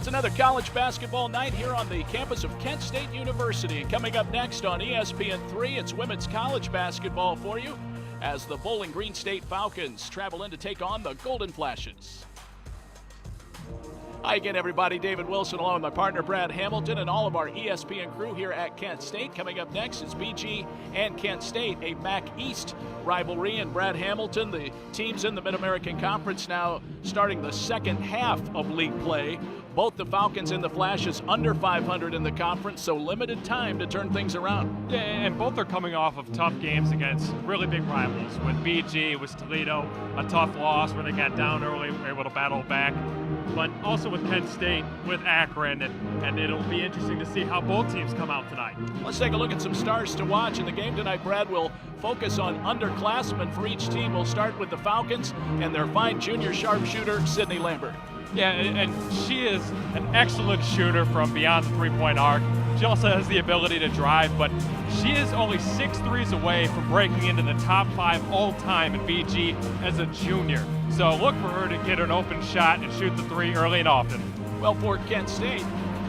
It's another college basketball night here on the campus of Kent State University. Coming up next on ESPN3, it's women's college basketball for you as the Bowling Green State Falcons travel in to take on the Golden Flashes. Hi again, everybody. David Wilson along with my partner Brad Hamilton and all of our ESPN crew here at Kent State. Coming up next is BG and Kent State, a MAC East rivalry. And Brad Hamilton, the teams in the Mid-American Conference now starting the second half of league play. Both the Falcons and the Flashes under 500 in the conference, so limited time to turn things around. Yeah, and both are coming off of tough games against really big rivals. With BG, it was Toledo, a tough loss where they got down early, were able to battle back. But also with Kent State, with Akron, and it'll be interesting to see how both teams come out tonight. Let's take a look at some stars to watch in the game tonight. Brad will focus on underclassmen for each team. We'll start with the Falcons and their fine junior sharpshooter, Sydney Lambert. Yeah, and she is an excellent shooter from beyond the three-point arc. She also has the ability to drive, but she is only 6 threes away from breaking into the top 5 all-time in BG as a junior. So look for her to get an open shot and shoot the three early and often. Well, for Kent State,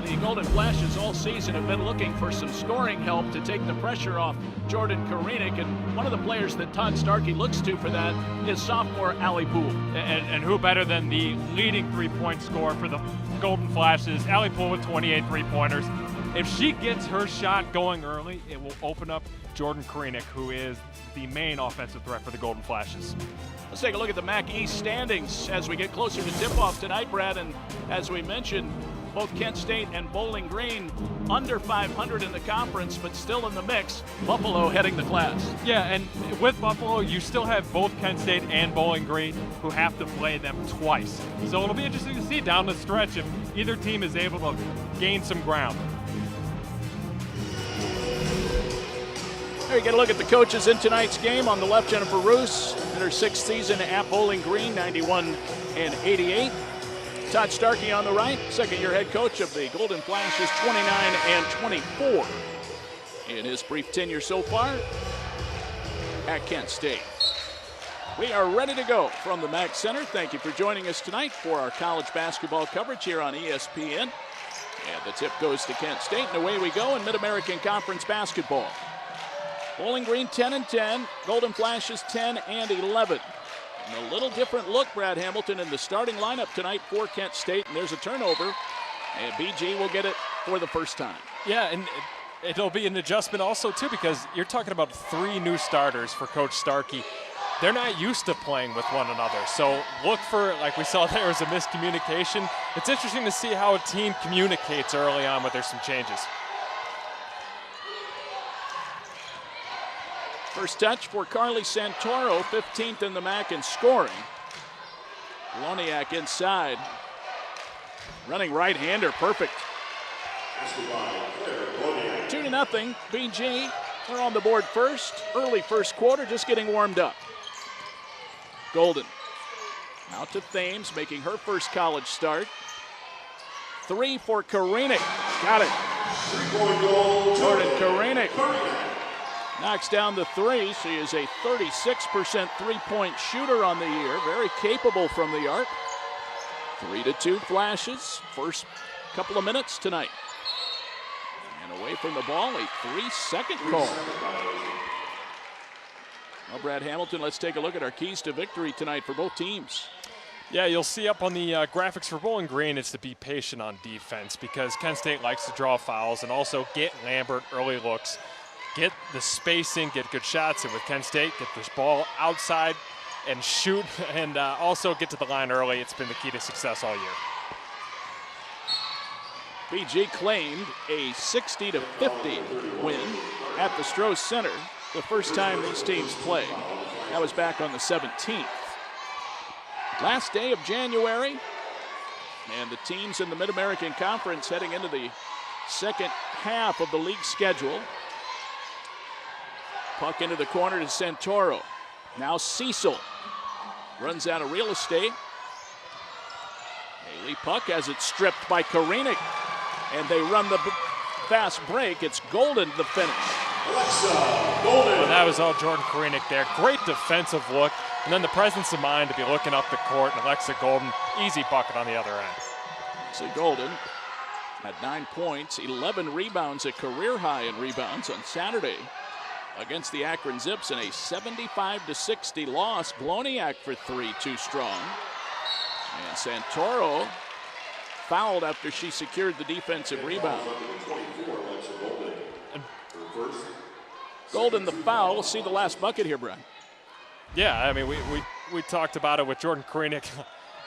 the Golden Flashes all season have been looking for some scoring help to take the pressure off Jordan Karinik, and one of the players that Todd Starkey looks to for that is sophomore Allie Poole. And who better than the leading three-point scorer for the Golden Flashes, Allie Poole with 28 three-pointers. If she gets her shot going early, it will open up Jordan Karinik, who is the main offensive threat for the Golden Flashes. Let's take a look at the MAC East standings as we get closer to tip-off tonight, Brad, and as we mentioned, both Kent State and Bowling Green under 500 in the conference, but still in the mix. Buffalo heading the class. Yeah, and with Buffalo, you still have both Kent State and Bowling Green who have to play them twice. So it'll be interesting to see down the stretch if either team is able to gain some ground. There you get a look at the coaches in tonight's game. On the left, Jennifer Roos in her 6th season at Bowling Green, 91 and 88. Todd Starkey on the right, second-year head coach of the Golden Flashes, 29 and 24 in his brief tenure so far at Kent State. We are ready to go from the MAC Center. Thank you for joining us tonight for our college basketball coverage here on ESPN. And the tip goes to Kent State, and away we go in Mid-American Conference basketball. Bowling Green 10 and 10, Golden Flashes 10 and 11. And a little different look, Brad Hamilton, in the starting lineup tonight for Kent State. And there's a turnover, and BG will get it for the first time. Yeah, and it'll be an adjustment also, too, because you're talking about 3 new starters for Coach Starkey. They're not used to playing with one another. So look for, like we saw there was a miscommunication. It's interesting to see how a team communicates early on when there's some changes. First touch for Carly Santoro, 15th in the MAC in scoring. Loniak inside. Running right-hander, perfect. 2-0, BG. They're on the board first. Early first quarter, just getting warmed up. Golden. Out to Thames, making her first college start. 3 for Karinik. Got it. Jordan Karinik knocks down the 3. She is a 36% three-point shooter on the year. Very capable from the arc. 3-2 Flashes. First couple of minutes tonight. And away from the ball, a 3-second call. Well, Brad Hamilton, let's take a look at our keys to victory tonight for both teams. Yeah, you'll see up on the graphics for Bowling Green, it's to be patient on defense because Kent State likes to draw fouls and also get Lambert early looks. Get the spacing, get good shots, and with Kent State, get this ball outside and shoot, and also get to the line early. It's been the key to success all year. BG claimed a 60-50 win at the Stroh Center the first time these teams played. That was back on the 17th. Last day of January, and the teams in the Mid-American Conference heading into the second half of the league schedule. Puck into the corner to Santoro. Now Cecil runs out of real estate. Haley Puck has it stripped by Karinik. And they run the fast break. It's Golden the finish. Golden. Well, that was all Jordan Karinik there. Great defensive look. And then the presence of mind to be looking up the court. And Alexa Golden, easy bucket on the other end. So Golden had 9 points, 11 rebounds, a career high in rebounds on Saturday against the Akron Zips in a 75-60 loss. Gloniak for 3, too strong. And Santoro fouled after she secured the defensive rebound. Golden the foul. We'll see the last bucket here, Brian. Yeah, I mean, we talked about it with Jordan Korenik.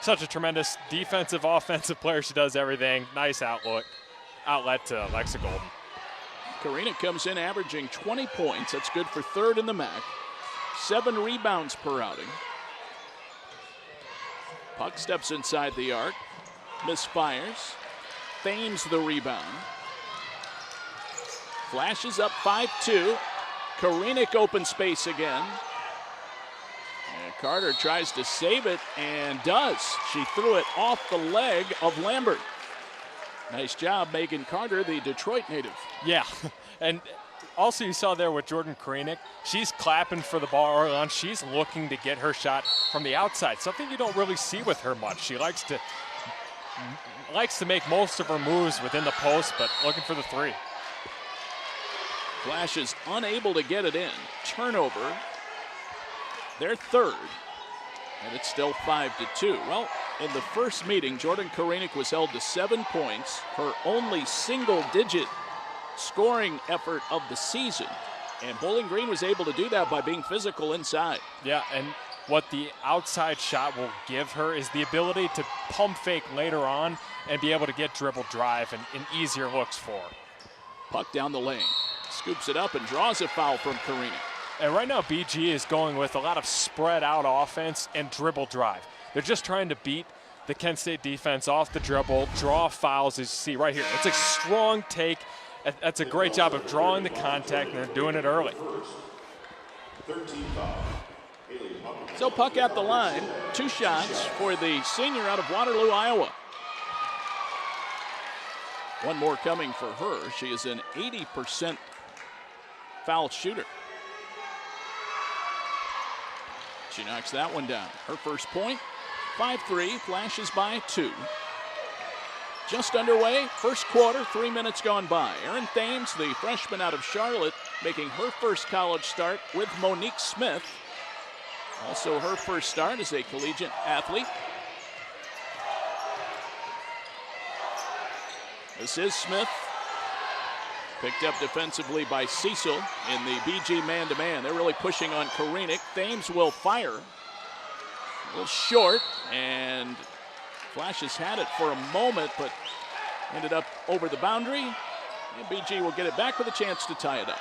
Such a tremendous defensive, offensive player. She does everything. Nice outlet to Alexa Golden. Korenik comes in averaging 20 points. That's good for 3rd in the MAC. 7 rebounds per outing. Puck steps inside the arc. Misfires. Thames the rebound. Flashes up 5-2. Korenik open space again. And Carter tries to save it and does. She threw it off the leg of Lambert. Nice job, Megan Carter, the Detroit native. Yeah, and also you saw there with Jordan Korenik, she's clapping for the ball early on. She's looking to get her shot from the outside, something you don't really see with her much. She likes to make most of her moves within the post, but looking for the 3. Flash is unable to get it in. Turnover. Their 3rd. And it's still 5-2. Well, in the first meeting, Jordan Korenik was held to 7 points, her only single-digit scoring effort of the season. And Bowling Green was able to do that by being physical inside. Yeah, and what the outside shot will give her is the ability to pump fake later on and be able to get dribble drive and easier looks for her. Puck down the lane. Scoops it up and draws a foul from Korenik. And right now, BG is going with a lot of spread out offense and dribble drive. They're just trying to beat the Kent State defense off the dribble, draw fouls, as you see right here. It's a strong take. That's a great job of drawing the contact, and they're doing it early. So puck at the line. 2 shots for the senior out of Waterloo, Iowa. 1 more coming for her. She is an 80% foul shooter. She knocks that one down. Her first point, 5-3, flashes by 2. Just underway, first quarter, 3 minutes gone by. Erin Thames, the freshman out of Charlotte, making her first college start with Monique Smith. Also her first start as a collegiate athlete. This is Smith. Picked up defensively by Cecil in the BG man-to-man. They're really pushing on Korenik. Thames will fire. A little short, and Flash has had it for a moment, but ended up over the boundary. And BG will get it back with a chance to tie it up.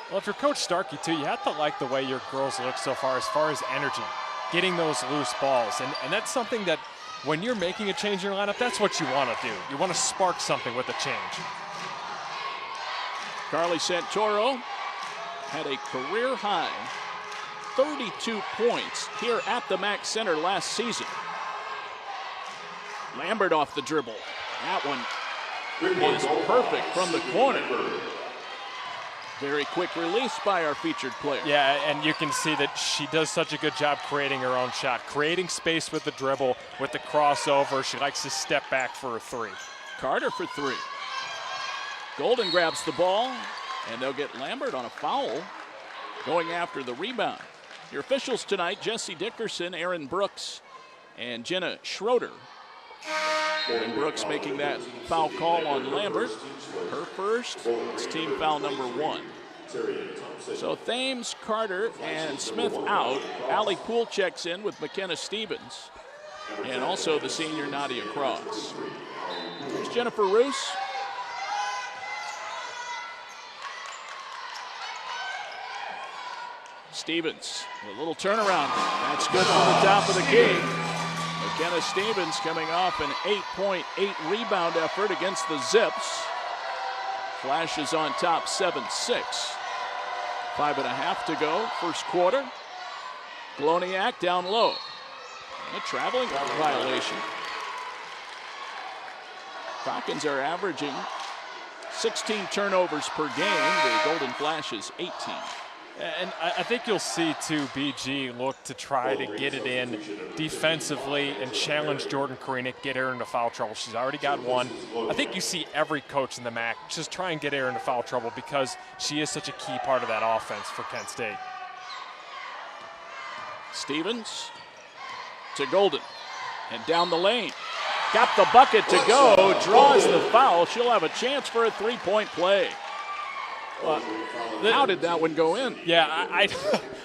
Well, if you're Coach Starkey, too, you have to like the way your girls look so far as energy, getting those loose balls. And that's something that when you're making a change in your lineup, that's what you want to do. You want to spark something with a change. Carly Santoro had a career-high 32 points here at the MAC Center last season. Lambert off the dribble. That one is perfect from the corner. Very quick release by our featured player. Yeah, and you can see that she does such a good job creating her own shot, creating space with the dribble, with the crossover. She likes to step back for a 3. Carter for 3. Golden grabs the ball, and they'll get Lambert on a foul going after the rebound. Your officials tonight, Jesse Dickerson, Aaron Brooks, and Jenna Schroeder. Aaron Brooks making that foul call on Lambert. Her first. It's team foul number 1. So Thames, Carter, and Smith out. Allie Poole checks in with McKenna Stevens. And also the senior Nadia Cross. Here's Jennifer Roos. Stevens, a little turnaround. That's good from the top of the key. McKenna Stevens coming off an 8-point, 8-rebound effort against the Zips. Flash is on top 7-6. 5.5 to go, first quarter. Gloniak down low. And a traveling violation. Falcons are averaging 16 turnovers per game. The Golden Flash is 18. And I think you'll see, too, BG look to try to get it in defensively and challenge Jordan Karinik, get her into foul trouble. She's already got one. I think you see every coach in the MAC just try and get her into foul trouble because she is such a key part of that offense for Kent State. Stevens to Golden and down the lane. Got the bucket to go, draws the foul. She'll have a chance for a three-point play. How did that one go in? Yeah,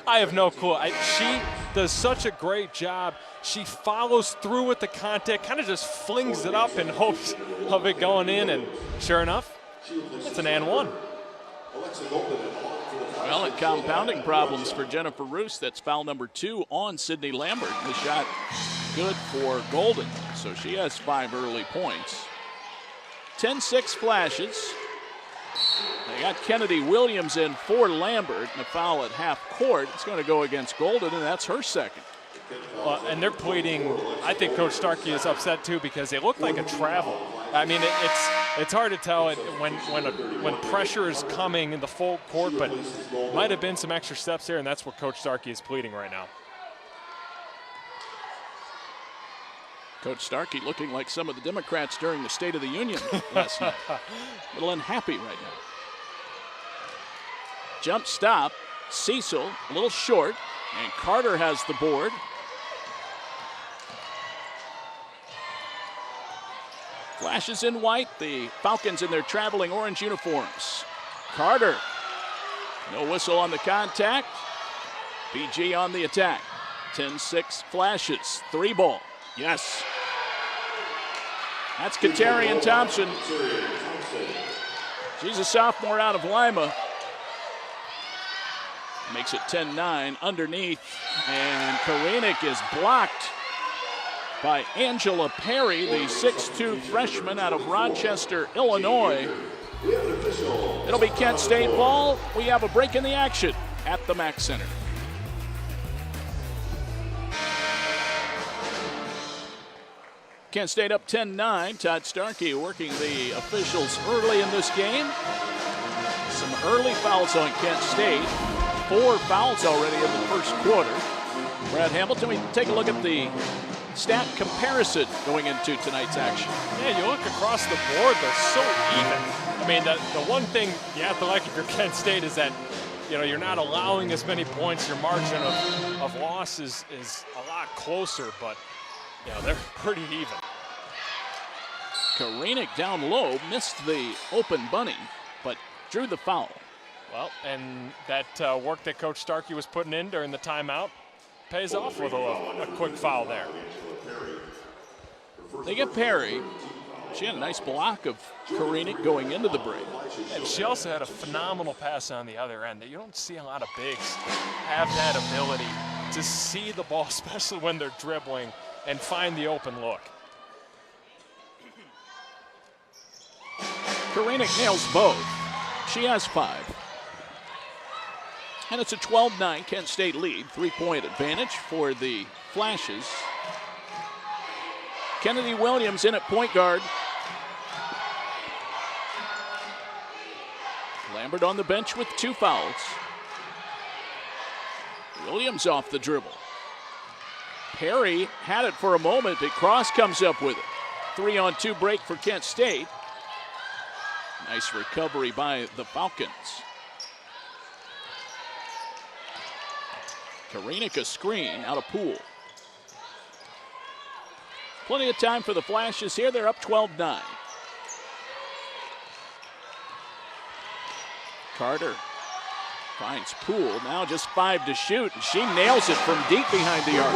I have no clue. She does such a great job. She follows through with the contact, kind of just flings it up in hopes of it going in, and sure enough, it's an and one. Well, and compounding problems for Jennifer Roos. That's foul number 2 on Sydney Lambert. The shot good for Golden, so she has 5 early points. 10-6 Flashes. They got Kennedy Williams in for Lambert, and a foul at half court. It's going to go against Golden, and that's her second. And they're pleading. I think Coach Starkey is upset too because they look like a travel. I mean, it's hard to tell when pressure is coming in the full court, but might have been some extra steps there, and that's what Coach Starkey is pleading right now. Coach Starkey looking like some of the Democrats during the State of the Union last night. A little unhappy right now. Jump stop. Cecil a little short, and Carter has the board. Flashes in white, the Falcons in their traveling orange uniforms. Carter, no whistle on the contact. BG on the attack. 10-6 Flashes, 3-ball. Yes. That's Katarian Thompson. She's a sophomore out of Lima. Makes it 10-9 underneath. And Karinik is blocked by Angela Perry, the 6'2 freshman out of Rochester, Illinois. It'll be Kent State ball. We have a break in the action at the MAC Center. Kent State up 10-9. Todd Starkey working the officials early in this game. Some early fouls on Kent State. 4 fouls already in the first quarter. Brad Hamilton, we take a look at the stat comparison going into tonight's action. Yeah, you look across the board, they're so even. I mean, the one thing you have to like if you're Kent State is that, you know, you're not allowing as many points. Your margin of loss is a lot closer, but, you know, they're pretty even. Karinik down low, missed the open bunny, but drew the foul. Well, and that work that Coach Starkey was putting in during the timeout pays off with a quick foul there. They get Perry. She had a nice block of Karinik going into the break. And she also had a phenomenal pass on the other end. You don't see a lot of bigs have that ability to see the ball, especially when they're dribbling, and find the open look. Karinik nails both. She has 5. And it's a 12-9 Kent State lead. 3-point advantage for the Flashes. Kennedy Williams in at point guard. Lambert on the bench with 2 fouls. Williams off the dribble. Perry had it for a moment, but Cross comes up with it. 3-on-2 break for Kent State. Nice recovery by the Falcons. Karinik a screen out of Poole. Plenty of time for the Flashes here. They're up 12-9. Carter finds Poole. Now just 5 to shoot, and she nails it from deep behind the arc.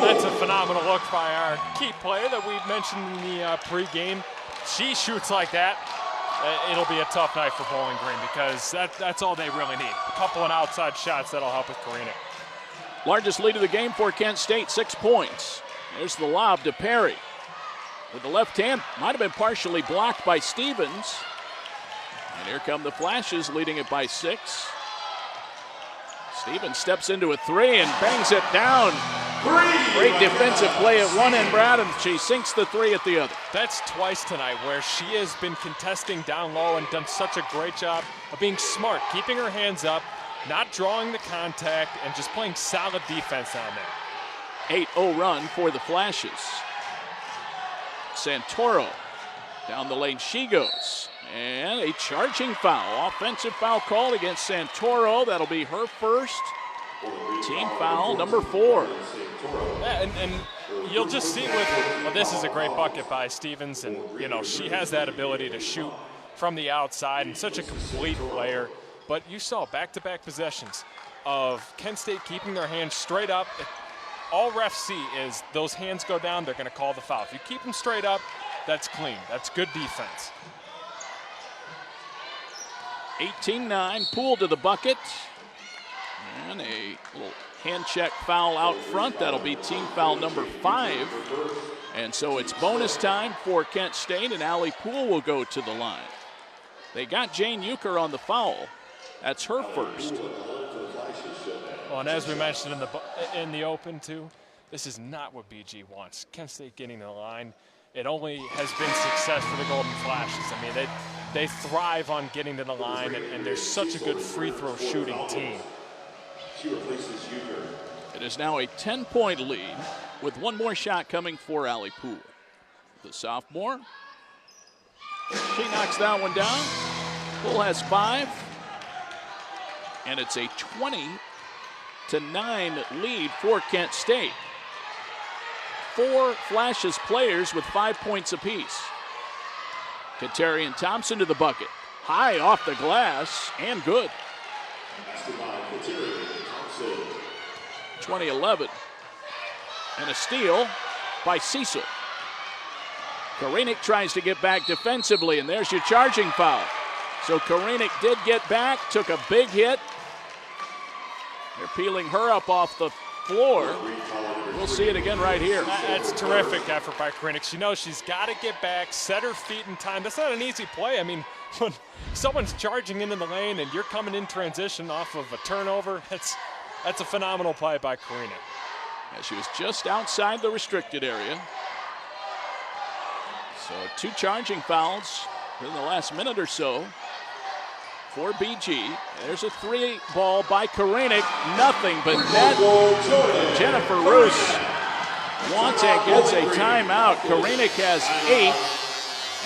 That's a phenomenal look by our key player that we mentioned in the pregame. She shoots like that, it'll be a tough night for Bowling Green because that's all they really need. A couple of outside shots that'll help with Karinik. Largest lead of the game for Kent State, 6 points. There's the lob to Perry. With the left hand, might have been partially blocked by Stevens. And here come the Flashes, leading it by 6. Stevens steps into a 3 and bangs it down. Great defensive play at one end, Brad, and she sinks the three at the other. That's twice tonight where she has been contesting down low and done such a great job of being smart, keeping her hands up, not drawing the contact, and just playing solid defense down there. 8-0 run for the Flashes. Santoro down the lane she goes. And a charging foul. Offensive foul called against Santoro. That'll be her first. Team foul number 4. Yeah, and you'll just see well, this is a great bucket by Stevens, and she has that ability to shoot from the outside and such a complete player. But you saw back-to-back possessions of Kent State keeping their hands straight up. All refs see is those hands go down, they're going to call the foul. If you keep them straight up, that's clean. That's good defense. 18-9, Poole to the bucket. And a little hand check foul out front. That'll be team foul number 5. And so it's bonus time for Kent State, and Allie Poole will go to the line. They got Jane Euchre on the foul. That's her first. Well, and as we mentioned in the open too, this is not what BG wants. Kent State getting to the line. It only has been success for the Golden Flashes. I mean, they thrive on getting to the line, and they're such a good free throw shooting team. It is now a 10-point lead with one more shot coming for Allie Poole. The sophomore. She knocks that one down. Poole has 5. And it's a 20-9 lead for Kent State. 4 Flashes players with 5 points apiece. Katarian Thompson to the bucket. High off the glass and good. 20-11. And a steal by Cecil. Karinik tries to get back defensively, and there's your charging foul. So Karinik did get back, took a big hit. They're peeling her up off the floor. We'll see it again right here. That's terrific effort by Karinik. She knows she's got to get back, set her feet in time. That's not an easy play. I mean, when someone's charging into the lane and you're coming in transition off of a turnover, that's a phenomenal play by Karinik. Yeah, she was just outside the restricted area. So 2 charging fouls in the last minute or so for BG. There's a 3 ball by Karinik. Nothing but net. Jennifer Roos wants and gets a timeout. Karinik has 8.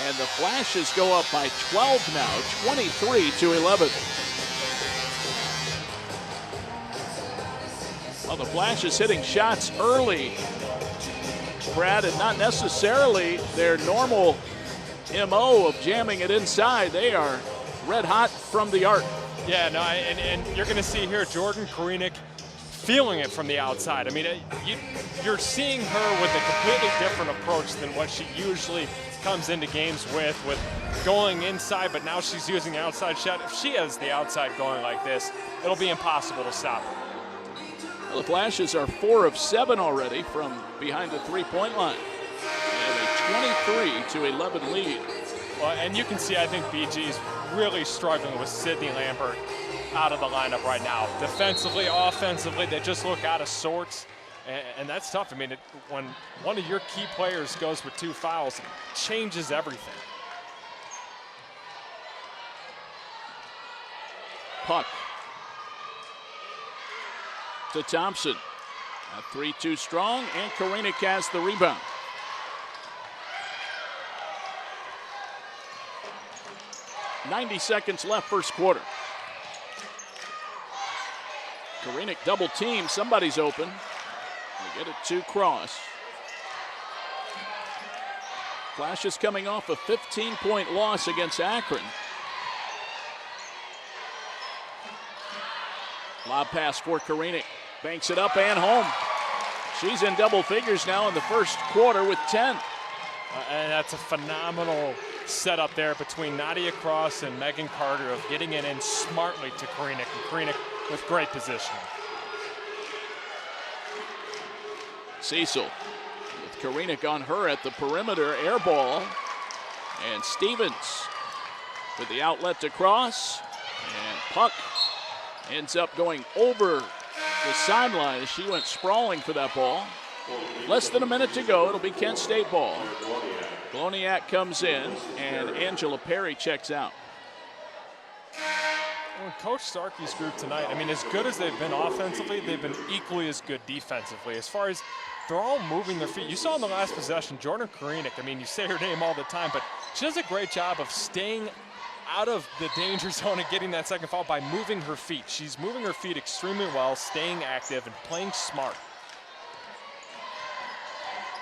And the Flashes go up by 12 now, 23-11. Well, the Flashes hitting shots early, Brad, and not necessarily their normal MO of jamming it inside. They are red hot from the arc. Yeah, no, and you're going to see here Jordan Karinik feeling it from the outside. I mean, you're seeing her with a completely different approach than what she usually comes into games with going inside, but now she's using the outside shot. If she has the outside going like this, it'll be impossible to stop her. Well, the Flashes are 4 of 7 already from behind the three-point line. And a 23-11 lead. Well, and you can see, I think BG's really struggling with Sydney Lambert out of the lineup right now. Defensively, offensively, they just look out of sorts. And that's tough. I mean, when one of your key players goes with 2 fouls, it changes everything. Puck to Thompson. A 3-2 strong, and Karinik has the rebound. .90 seconds left first quarter. Karinik double team. Somebody's open. They get it to Cross. Flashes coming off a 15-point loss against Akron. Lob pass for Karinik. Banks it up and home. She's in double figures now in the first quarter with 10. And that's a phenomenal setup there between Nadia Cross and Megan Carter of getting it in smartly to Karinik. And Karinik with great positioning. Cecil with Karinik on her at the perimeter. Air ball. And Stevens with the outlet to Cross. And puck ends up going over the sideline as she went sprawling for that ball. Less than a minute to go. It'll be Kent State ball. Gloniak comes in, and Angela Perry checks out. Well, Coach Starkey's group tonight, I mean, as good as they've been offensively, they've been equally as good defensively. As far as they're all moving their feet. You saw in the last possession, Jordan Karinik, I mean, you say her name all the time, but she does a great job of staying out of the danger zone and getting that second foul by moving her feet. She's moving her feet extremely well, staying active, and playing smart.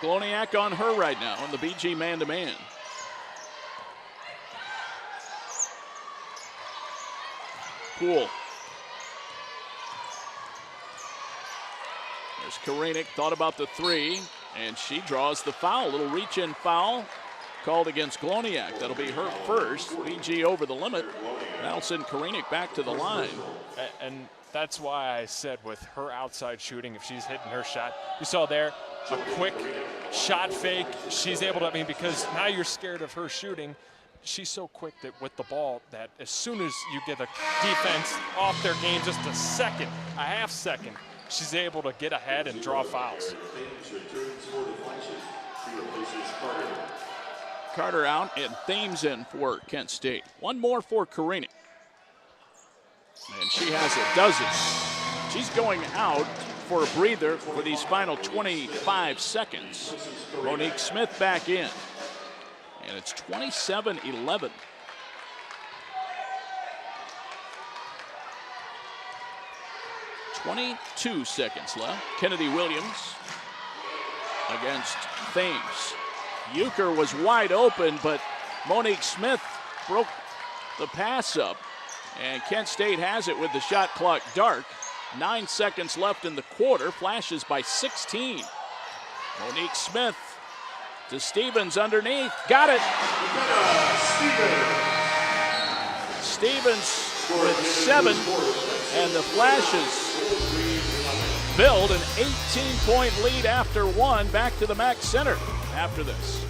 Gloniak on her right now in the BG man-to-man. Poole. There's Karinik, thought about the three, and she draws the foul. Little reach-in foul called against Gloniak. That'll be her first. BG over the limit. That'll send Karinik back to the line. And that's why I said with her outside shooting, if she's hitting her shot, you saw there a quick shot fake. She's able to, I mean, because now you're scared of her shooting. She's so quick that with the ball that as soon as you get the defense off their game, just a second, a half second, she's able to get ahead and draw fouls. Carter out and Thames in for Kent State. One more for Karinik. And she has a dozen. She's going out for a breather for these final 25 seconds. Monique Smith back in. And it's 27-11. "22 seconds left. Kennedy Williams against Thames. Euchre was wide open, but Monique Smith broke the pass up. And Kent State has it with the shot clock dark. 9 seconds left in the quarter. Flashes by 16. Monique Smith to Stevens underneath. Got it. Stevens with 7. And the Flashes build an 18-point lead after 1. Back to the MAC Center after this.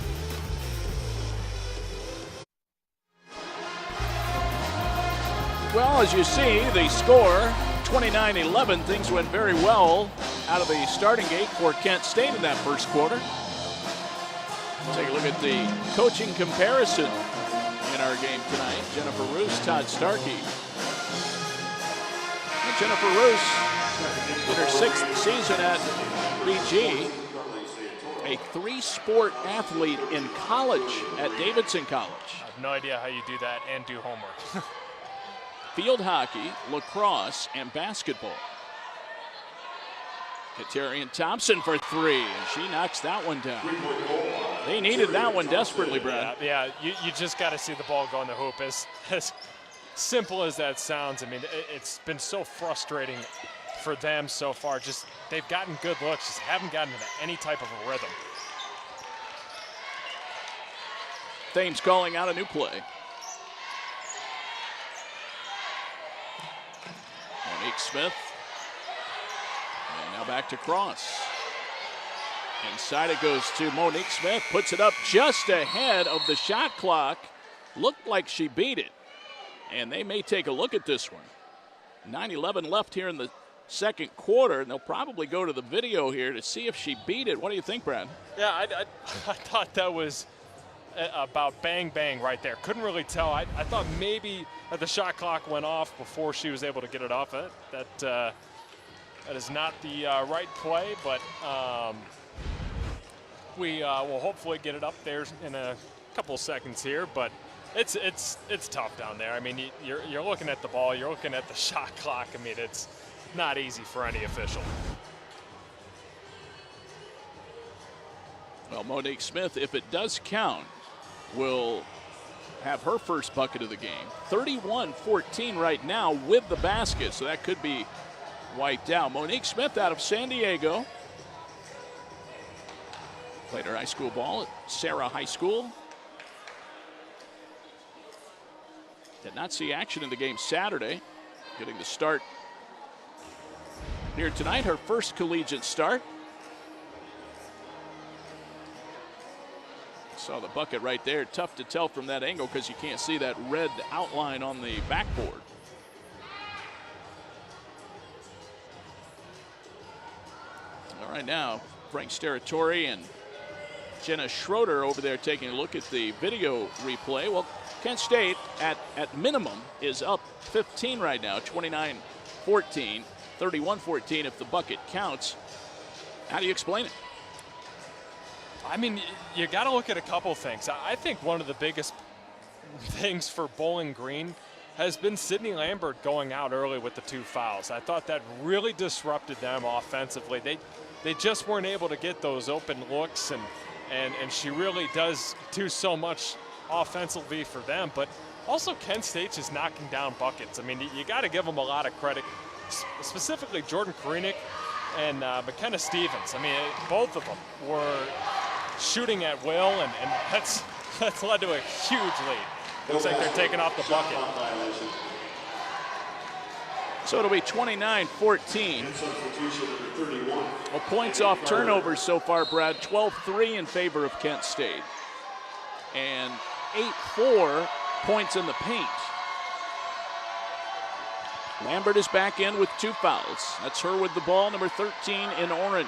Well, as you see, the score, 29-11. Things went very well out of the starting gate for Kent State in that first quarter. Take a look at the coaching comparison in our game tonight. Jennifer Roos, Todd Starkey. And Jennifer Roos, in her 6th season at BG, a 3-sport athlete in college at Davidson College. I have no idea how you do that and do homework. Field hockey, lacrosse, and basketball. Katarian Thompson for 3, and she knocks that one down. They needed that one desperately, Brad. Yeah, you just got to see the ball go in the hoop. As simple as that sounds, I mean, it's been so frustrating for them so far. Just they've gotten good looks, just haven't gotten into any type of a rhythm. Thames calling out a new play. Monique Smith. And now back to Cross. Inside it goes to Monique Smith. Puts it up just ahead of the shot clock. Looked like she beat it. And they may take a look at this one. 9:11 left here in the second quarter. And they'll probably go to the video here to see if she beat it. What do you think, Brad? Yeah, I thought that was about bang bang right there. Couldn't really tell. I thought maybe the shot clock went off before she was able to get it off. That is not the right play, but we will hopefully get it up there in a couple seconds here. But it's tough down there. I mean, you're looking at the ball, you're looking at the shot clock. I mean, it's not easy for any official. Well, Monique Smith, if it does count, will have her first bucket of the game. 31-14 right now with the basket, so that could be wiped out. Monique Smith out of San Diego. Played her high school ball at Sarah High School. Did not see action in the game Saturday. Getting the start here tonight, her first collegiate start. Saw the bucket right there. Tough to tell from that angle because you can't see that red outline on the backboard. Right now, Frank Steratore and Jenna Schroeder over there taking a look at the video replay. Well, Kent State, at minimum, is up 15 right now, 29-14, 31-14 if the bucket counts. How do you explain it? I mean, you got to look at a couple things. I think one of the biggest things for Bowling Green has been Sydney Lambert going out early with the 2 fouls. I thought that really disrupted them offensively. They just weren't able to get those open looks, and she really does do so much offensively for them. But also Kent State just knocking down buckets. I mean, you got to give them a lot of credit, specifically Jordan Korinek and McKenna Stevens. I mean, both of them were shooting at will, and that's led to a huge lead. Looks like they're taking off the bucket. So it'll be 29-14. Well, points off turnovers so far, Brad. 12-3 in favor of Kent State. And 8-4 points in the paint. Lambert is back in with 2 fouls. That's her with the ball, number 13 in orange.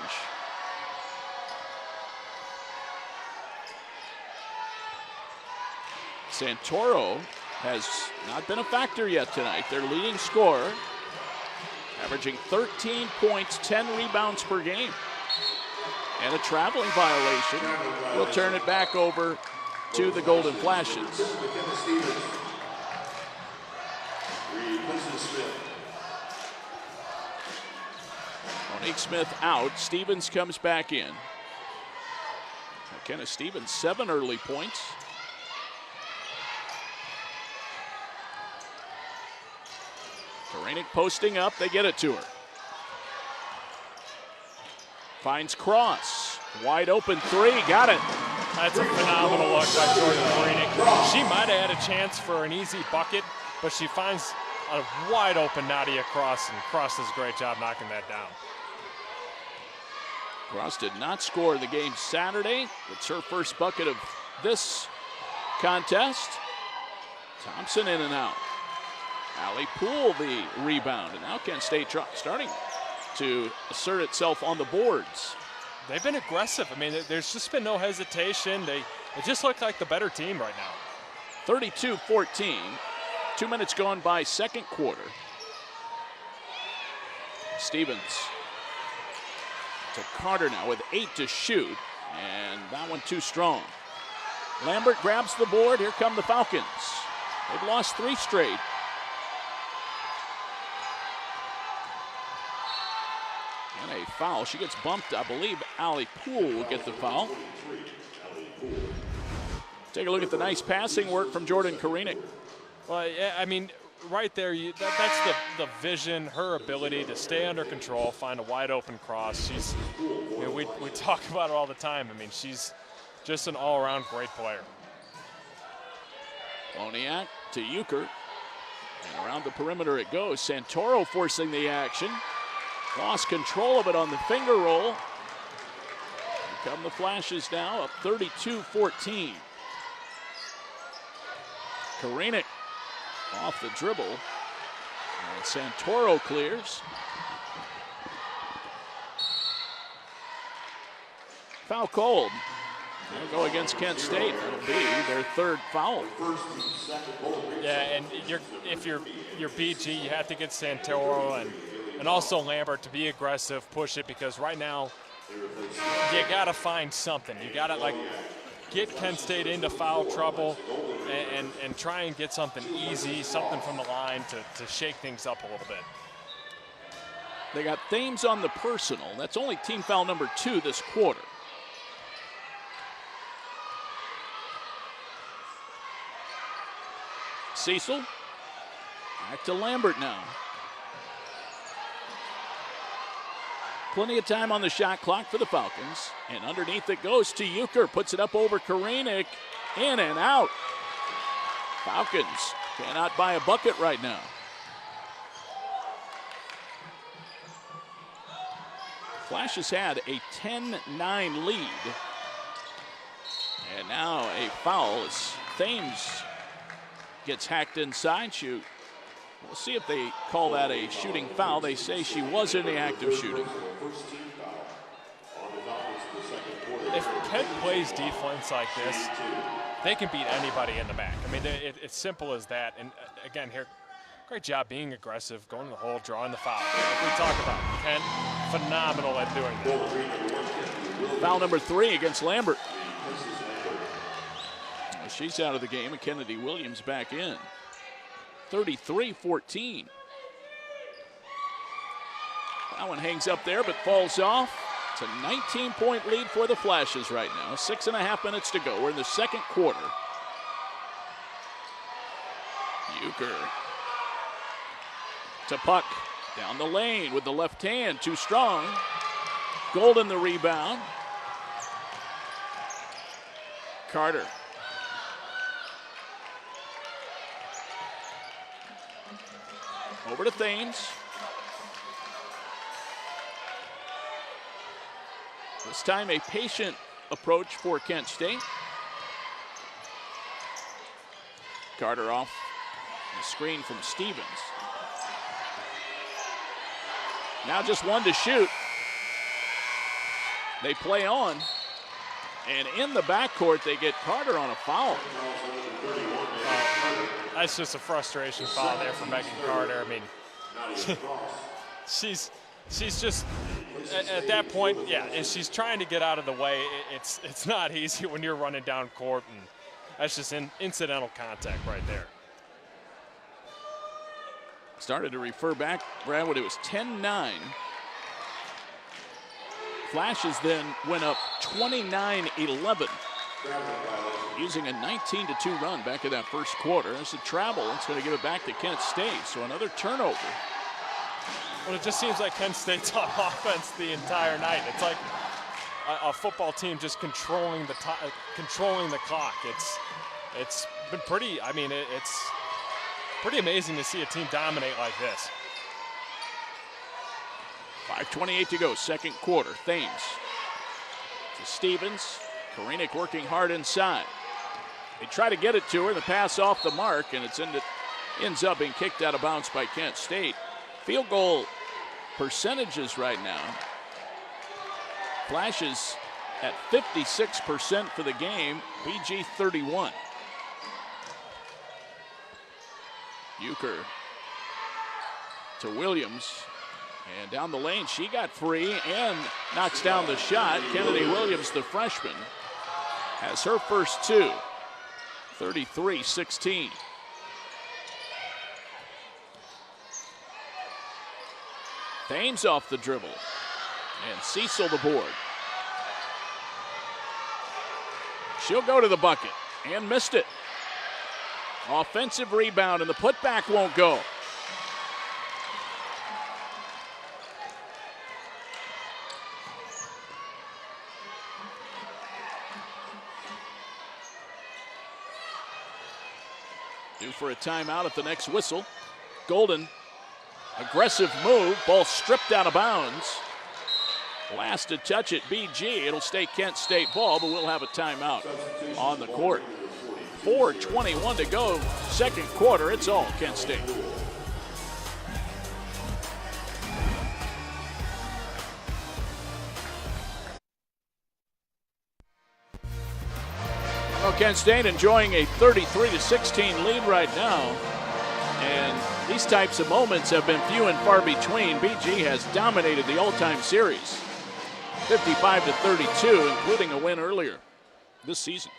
Santoro has not been a factor yet tonight. Their leading scorer, averaging 13 points, 10 rebounds per game. And a traveling violation. We'll turn it back over to the Golden Flashes. Monique Smith out. Stevens comes back in. McKenna Stevens, 7 early points. Korinek posting up, they get it to her. Finds Cross, wide open 3, got it. That's a phenomenal look by Jordan Korinek. She might have had a chance for an easy bucket, but she finds a wide open Nadia Cross, and Cross does a great job knocking that down. Cross did not score the game Saturday. It's her first bucket of this contest. Thompson in and out. Allie Poole the rebound, and now Kent State starting to assert itself on the boards. They've been aggressive. I mean, there's just been no hesitation. They just look like the better team right now. 32-14, 2 minutes gone by second quarter. Stevens to Carter now with 8 to shoot, and that one too strong. Lambert grabs the board. Here come the Falcons. They've lost 3 straight. And a foul. She gets bumped. I believe Allie Poole will get the foul. Take a look at the nice passing work from Jordan Korinek. Well, yeah, I mean, right there, that's the vision, her ability to stay under control, find a wide open cross. She's, you know, we talk about it all the time. I mean, she's just an all-around great player. Woniak to Euchre. And around the perimeter it goes. Santoro forcing the action. Lost control of it on the finger roll. Here come the Flashes now, up 32-14. Korinek off the dribble. And Santoro clears. Foul called. They'll go against Kent State. That'll be their 3rd foul. Yeah, and if you're BG, you have to get Santoro and also Lambert to be aggressive, push it, because right now you got to find something. You got to get Kent State into foul trouble and try and get something easy, something from the line to shake things up a little bit. They got Thames on the personal. That's only team foul number 2 this quarter. Cecil, back to Lambert now. Plenty of time on the shot clock for the Falcons. And underneath it goes to Euchre. Puts it up over Korinek. In and out. Falcons cannot buy a bucket right now. Flash has had a 10-9 lead. And now a foul as Thames gets hacked inside. Shoot. We'll see if they call that a shooting foul. They say she was in the act of shooting. Kent plays defense like this, they can beat anybody in the back. I mean, it's simple as that. And again, here, great job being aggressive, going to the hole, drawing the foul. Like we talk about, Kent, phenomenal at doing that. Foul number 3 against Lambert. She's out of the game, and Kennedy Williams back in. 33-14. That one hangs up there, but falls off. It's a 19-point lead for the Flashes right now. 6.5 minutes to go. We're in the second quarter. Euchre to puck. Down the lane with the left hand. Too strong. Golden the rebound. Carter. Over to Thames. This time a patient approach for Kent State. Carter off the screen from Stevens. Now just one to shoot. They play on. And in the backcourt, they get Carter on a foul. That's just a frustration foul there for Megan Carter. I mean, she's just at that point, yeah, and she's trying to get out of the way. It's not easy when you're running down court, and that's just incidental contact right there. Started to refer back, Brad, when it was 10-9. Flashes then went up 29-11. Using a 19-2 run back in that first quarter. As a travel, it's going to give it back to Kent State. So another turnover. Well, it just seems like Kent State's on offense the entire night. It's like a football team just controlling the clock. It's been pretty. I mean, it's pretty amazing to see a team dominate like this. 5:28 to go, second quarter. Thames to Stevens. Karinik working hard inside. They try to get it to her. The pass off the mark, and ends up being kicked out of bounds by Kent State. Field goal percentages right now. Flashes at 56% for the game. BG 31. Euchre to Williams. And down the lane, she got free and knocks down the shot. Kennedy Williams, the freshman, has her first two. 33-16. Thames off the dribble. And Cecil the board. She'll go to the bucket and missed it. Offensive rebound, and the putback won't go. Due for a timeout at the next whistle. Golden, aggressive move, ball stripped out of bounds. Last to touch it, BG. It'll stay Kent State ball, but we'll have a timeout on the court. 4:21 to go, second quarter. It's all Kent State. Well, Kent State enjoying a 33-16 lead right now. And these types of moments have been few and far between. BG has dominated the all-time series. 55-32, including a win earlier this season.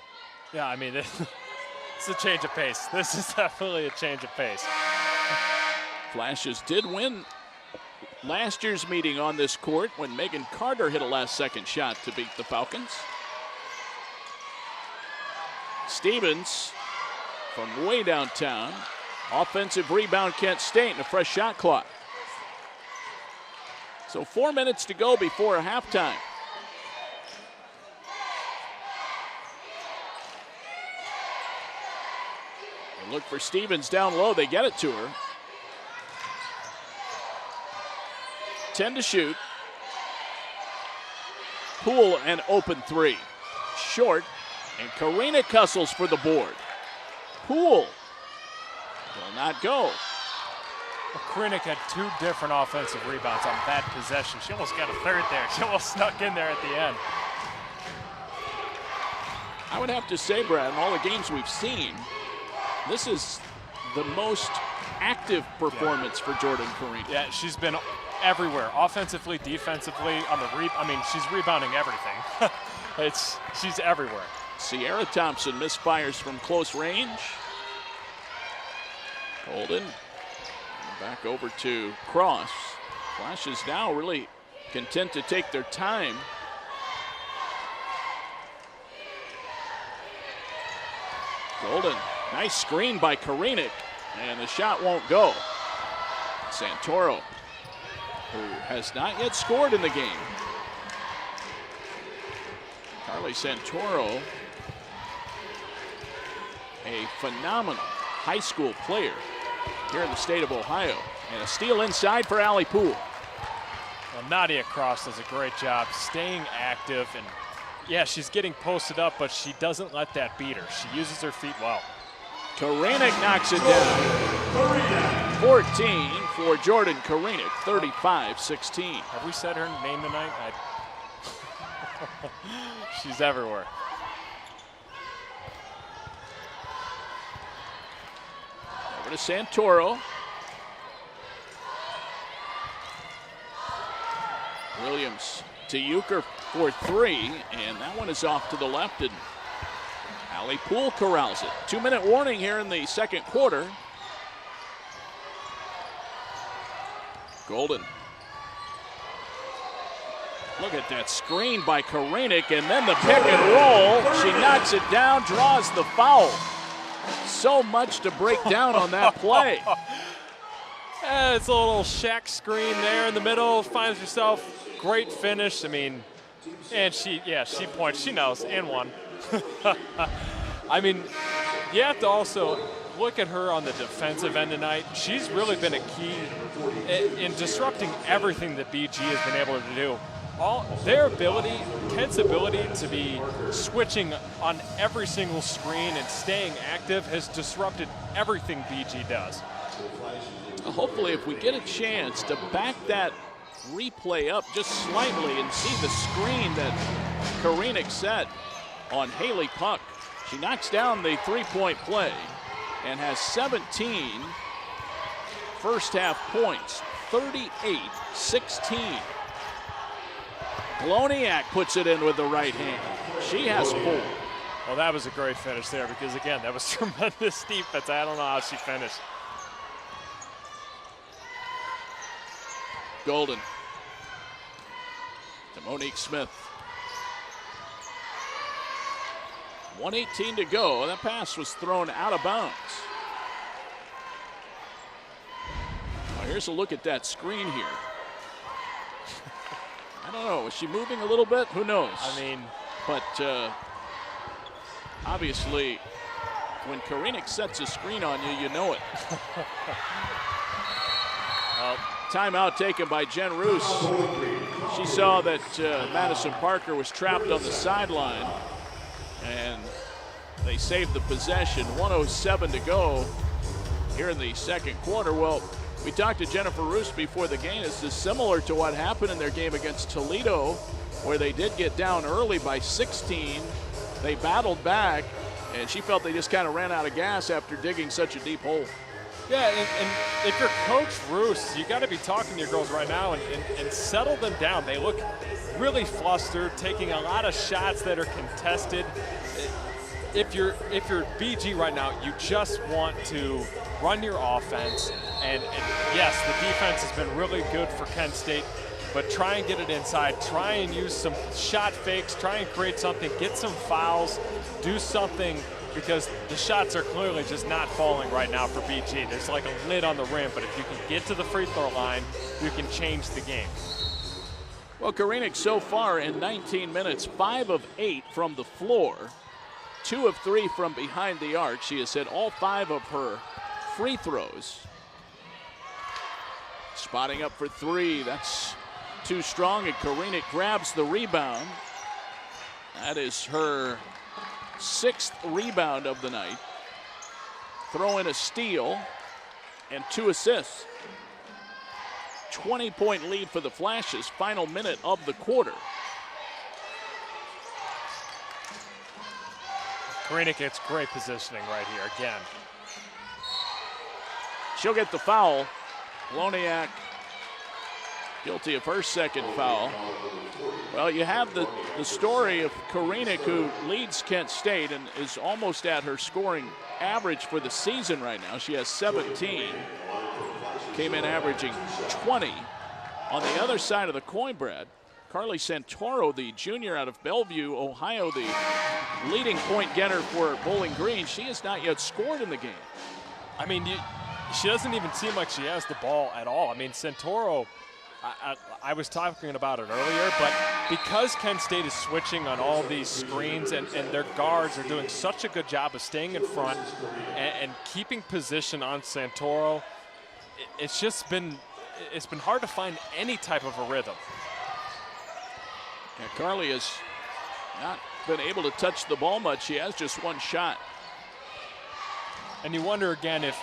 Yeah, I mean, it's a change of pace. This is definitely a change of pace. Flashes did win last year's meeting on this court when Megan Carter hit a last-second shot to beat the Falcons. Stevens from way downtown. Offensive rebound, Kent State, and a fresh shot clock. So 4 minutes to go before halftime. They look for Stevens down low. They get it to her. 10 to shoot. Poole an open three. Short. And Karina Kussels for the board. Poole will not go. Well, Krennic had two different offensive rebounds on that possession. She almost got a third there. She almost snuck in there at the end. I would have to say, Brad, in all the games we've seen, this is the most active performance for Jordan Karina. Yeah, she's been everywhere, offensively, defensively, on the she's rebounding everything. She's everywhere. Sierra Thompson misfires from close range. Golden back over to Cross. Flashes now really content to take their time. Golden, nice screen by Karinik, and the shot won't go. Santoro, who has not yet scored in the game. Carly Santoro, a phenomenal high school player here in the state of Ohio. And a steal inside for Allie Poole. Well, Nadia Cross does a great job staying active, and yeah, she's getting posted up, but she doesn't let that beat her. She uses her feet well. Karinik knocks it down. 14 for Jordan Karinik, 35-16. Have we said her name tonight? She's everywhere. Over to Santoro. Williams to Euchre for three, and that one is off to the left, and Allie Poole corrals it. 2-minute warning here in the second quarter. Golden. Look at that screen by Karinik, and then the pick and roll. She knocks it down, draws the foul. So much to break down on that play. It's a little shack screen there in the middle, finds herself. Great finish. And she points, she knows, and one. You have to also look at her on the defensive end tonight. She's really been a key in disrupting everything that BG has been able to do. Kent's ability to be switching on every single screen and staying active has disrupted everything BG does. Hopefully, if we get a chance to back that replay up just slightly and see the screen that Karinik set on Haley Puck. She knocks down the three-point play and has 17 first half points, 38-16. Gloniak puts it in with the right hand. She has 4. Well, that was a great finish there because, again, that was tremendous defense. I don't know how she finished. Golden to Monique Smith. 1:18 to go. That pass was thrown out of bounds. Well, here's a look at that screen here. I don't know. Is she moving a little bit? Who knows? But obviously, when Karinik sets a screen on you, you know it. Timeout taken by Jen Roos. She saw that Madison Parker was trapped on the sideline, and they saved the possession. 1:07 to go here in the second quarter. Well, we talked to Jennifer Roos before the game. This is similar to what happened in their game against Toledo, where they did get down early by 16. They battled back, and she felt they just kind of ran out of gas after digging such a deep hole. Yeah, and if you're Coach Roos, you got to be talking to your girls right now and settle them down. They look really flustered, taking a lot of shots that are contested. If you're BG right now, you just want to run your offense. And yes, the defense has been really good for Kent State, but try and get it inside. Try and use some shot fakes. Try and create something. Get some fouls. Do something, because the shots are clearly just not falling right now for BG. There's like a lid on the rim, but if you can get to the free throw line, you can change the game. Well, Karinik so far in 19 minutes, 5 of 8 from the floor, 2 of 3 from behind the arc. She has hit all 5 of her free throws. Spotting up for 3, that's too strong, and Karinik grabs the rebound. That is her 6th rebound of the night. Throw in a steal and 2 assists. 20-point lead for the Flashes, final minute of the quarter. Karina gets great positioning right here again. She'll get the foul. Loniak guilty of her second foul. Well, you have the story of Karina, who leads Kent State and is almost at her scoring average for the season right now. She has 17. Came in averaging 20. On the other side of the coin, Brad, Carly Santoro, the junior out of Bellevue, Ohio, the leading point getter for Bowling Green, she has not yet scored in the game. I mean, she doesn't even seem like she has the ball at all. I mean, Santoro, I was talking about it earlier, but because Kent State is switching on all these screens and their guards are doing such a good job of staying in front and keeping position on Santoro, it's been hard to find any type of a rhythm. Yeah, Carly has not been able to touch the ball much. She has just one shot. And you wonder again if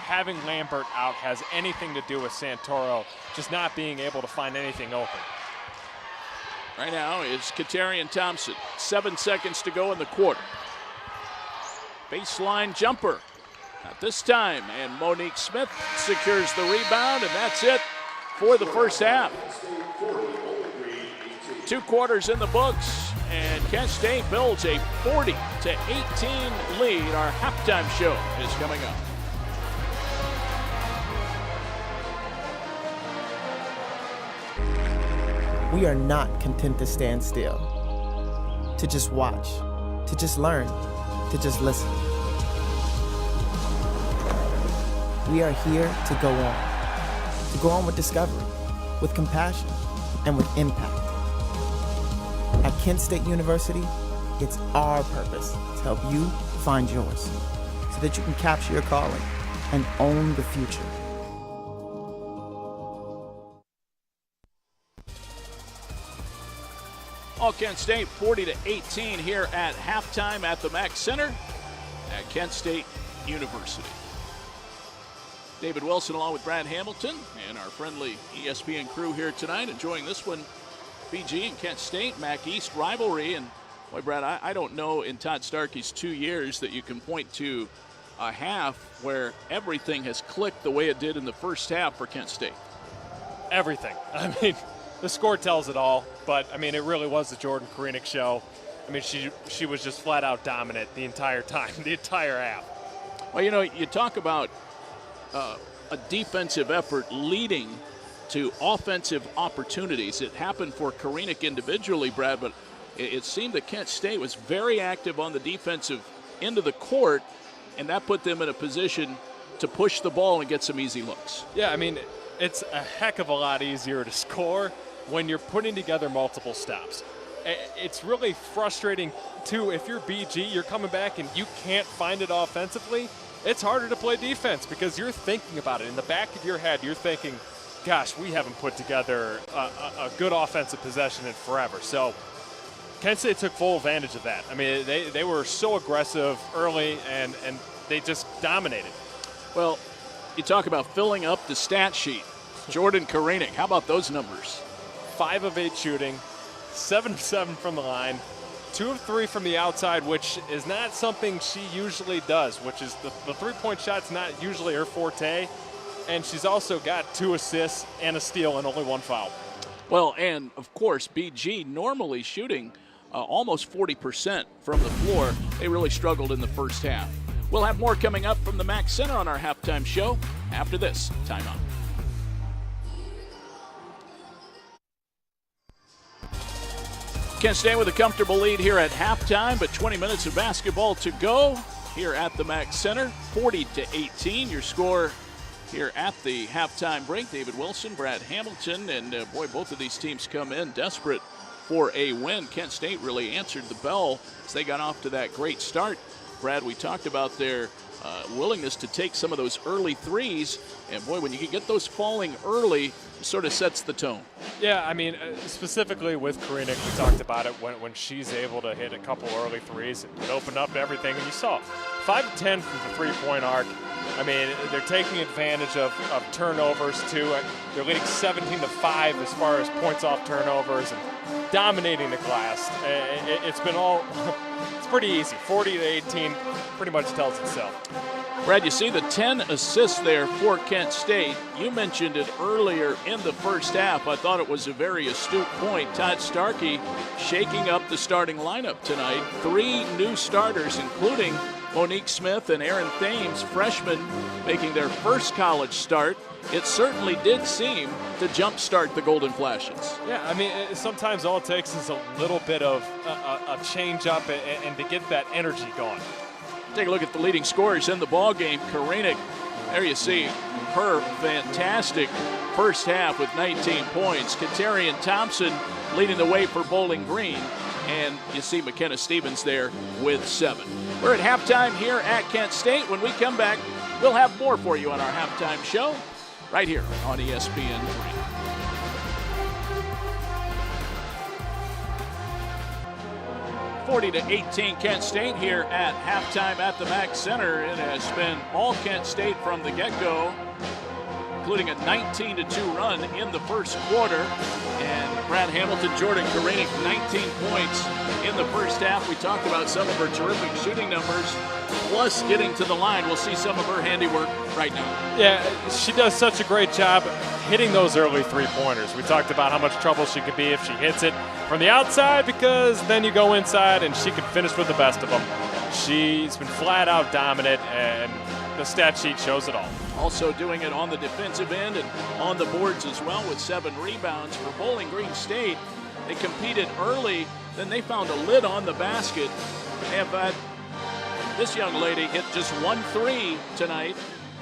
having Lambert out has anything to do with Santoro just not being able to find anything open. Right now is Katarian Thompson. 7 seconds to go in the quarter. Baseline jumper. Not this time. And Monique Smith secures the rebound, and that's it for the first half. 2 quarters in the books, and Kent State builds a 40-18 lead. Our halftime show is coming up. We are not content to stand still, to just watch, to just learn, to just listen. We are here to go on with discovery, with compassion, and with impact. At Kent State University, it's our purpose to help you find yours so that you can capture your calling and own the future. All Kent State 40-18 here at halftime at the Mack Center at Kent State University. David Wilson along with Brad Hamilton and our friendly ESPN crew here tonight, enjoying this one. BG and Kent State, Mac East rivalry. And boy, Brad, I don't know in Todd Starkey's 2 years that you can point to a half where everything has clicked the way it did in the first half for Kent State. Everything. I mean, the score tells it all, but I mean, it really was the Jordan Karinic show. I mean, she was just flat out dominant the entire time, the entire half. Well, you know, you talk about a defensive effort leading to offensive opportunities. It happened for Karinic individually, Brad, but it seemed that Kent State was very active on the defensive end of the court, and that put them in a position to push the ball and get some easy looks. Yeah, I mean, it's a heck of a lot easier to score when you're putting together multiple stops. It's really frustrating, too, if you're BG, you're coming back and you can't find it offensively. It's harder to play defense because you're thinking about it. In the back of your head, you're thinking, gosh, we haven't put together a good offensive possession in forever. So Kent State took full advantage of that. I mean, they were so aggressive early, and they just dominated. Well, you talk about filling up the stat sheet. Jordan Karinic, how about those numbers? 5 of 8 shooting, 7 of 7 from the line, 2 of 3 from the outside, which is not something she usually does, which is the three-point shot's not usually her forte. And she's also got 2 assists and a steal and only 1 foul. Well, and of course, BG normally shooting almost 40% from the floor. They really struggled in the first half. We'll have more coming up from the Mack Center on our halftime show after this timeout. Kent State with a comfortable lead here at halftime, but 20 minutes of basketball to go here at the Mack Center. 40-18, your score here at the halftime break. David Wilson, Brad Hamilton, and boy, both of these teams come in desperate for a win. Kent State really answered the bell as they got off to that great start. Brad, we talked about their willingness to take some of those early threes, and boy, when you can get those falling early, it sort of sets the tone. Yeah, I mean, specifically with Karinic, we talked about it when she's able to hit a couple early threes, it opened up everything, and you saw 5 of 10 from the three-point arc. I mean, they're taking advantage of turnovers, too. They're leading 17-5 as far as points off turnovers and dominating the glass. It's pretty easy. 40-18 pretty much tells itself. Brad, you see the 10 assists there for Kent State. You mentioned it earlier in the first half. I thought it was a very astute point. Todd Starkey shaking up the starting lineup tonight. 3 new starters, including Monique Smith and Aaron Thames, freshmen, making their first college start. It certainly did seem to jumpstart the Golden Flashes. Yeah, I mean, sometimes all it takes is a little bit of a change up and to get that energy going. Take a look at the leading scorers in the ball game. Karinik, there you see her fantastic first half with 19 points. Katarian Thompson leading the way for Bowling Green. And you see McKenna Stevens there with 7. We're at halftime here at Kent State. When we come back, we'll have more for you on our halftime show right here on ESPN 3. (40-18) Kent State here at halftime at the Mack Center. It has been all Kent State from the get-go, including a 19-2 run in the first quarter. And Brad Hamilton, Jordan Karinik, 19 points in the first half. We talked about some of her terrific shooting numbers, plus getting to the line. We'll see some of her handiwork right now. Yeah, she does such a great job hitting those early three-pointers. We talked about how much trouble she could be if she hits it from the outside, because then you go inside and she can finish with the best of them. She's been flat out dominant, and the stat sheet shows it all. Also doing it on the defensive end and on the boards as well with 7 rebounds for Bowling Green State. They competed early, then they found a lid on the basket. And this young lady hit just 1 3 tonight.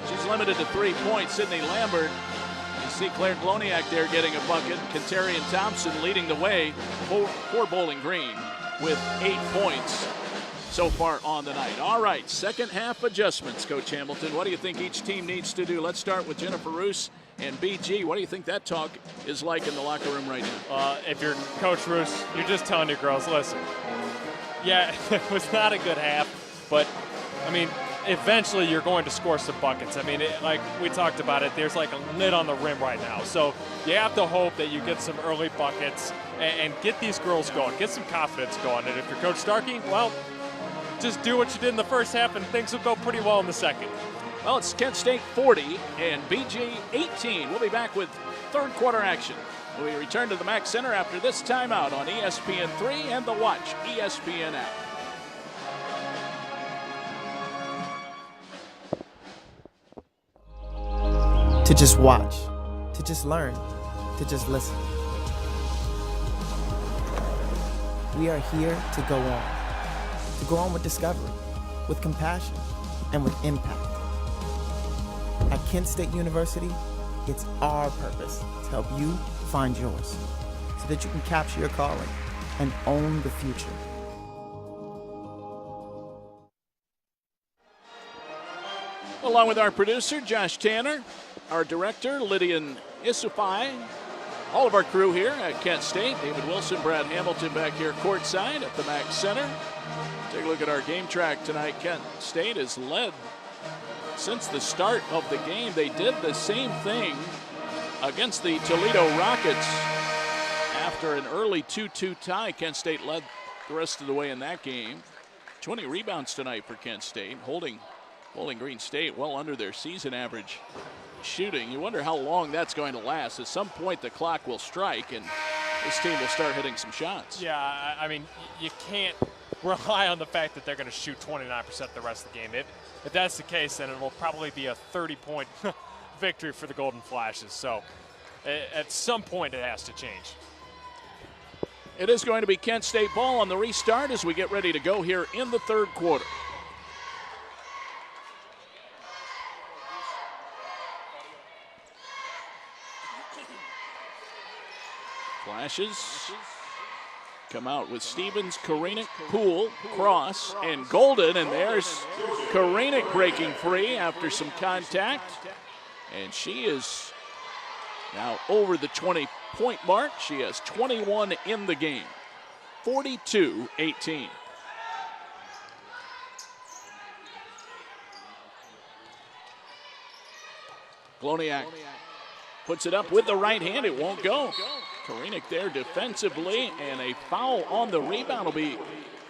She's limited to 3 points. Sydney Lambert. You see Claire Gloniak there getting a bucket. Katarian Thompson leading the way for Bowling Green with 8 points so far on the night. All right, second half adjustments, Coach Hamilton. What do you think each team needs to do? Let's start with Jennifer Roos and BG. What do you think that talk is like in the locker room right now? If you're Coach Roos, you're just telling your girls, listen, yeah, it was not a good half, but, I mean, eventually you're going to score some buckets. I mean, like we talked about it, there's like a lid on the rim right now. So you have to hope that you get some early buckets and get these girls going, get some confidence going. And if you're Coach Starkey, well, just do what you did in the first half and things will go pretty well in the second. Well, it's Kent State 40 and BG 18. We'll be back with third quarter action. We return to the Mack Center after this timeout on ESPN 3 and the Watch ESPN app. To just watch, to just learn, to just listen. We are here to go on with discovery, with compassion, and with impact. At Kent State University, it's our purpose to help you find yours so that you can capture your calling and own the future. Along with our producer, Josh Tanner, our director, Lydian Isufai, all of our crew here at Kent State, David Wilson, Brad Hamilton back here courtside at the Mack Center. Take a look at our game track tonight. Kent State has led since the start of the game. They did the same thing against the Toledo Rockets. After an early 2-2 tie, Kent State led the rest of the way in that game. 20 rebounds tonight for Kent State, holding Bowling Green State well under their season average shooting. You wonder how long that's going to last. At some point, the clock will strike, and this team will start hitting some shots. Yeah, I mean, you can't rely on the fact that they're going to shoot 29% the rest of the game. If that's the case, then it will probably be a 30-point victory for the Golden Flashes. So at some point, it has to change. It is going to be Kent State ball on the restart as we get ready to go here in the third quarter. Flashes come out with Stevens, Karinik, Poole, Cross, and Golden. And there's Karinik breaking free after some contact. And she is now over the 20-point mark. She has 21 in the game. 42-18. Gloniak puts it up with the right hand. It won't go. Karinik there defensively, and a foul on the rebound will be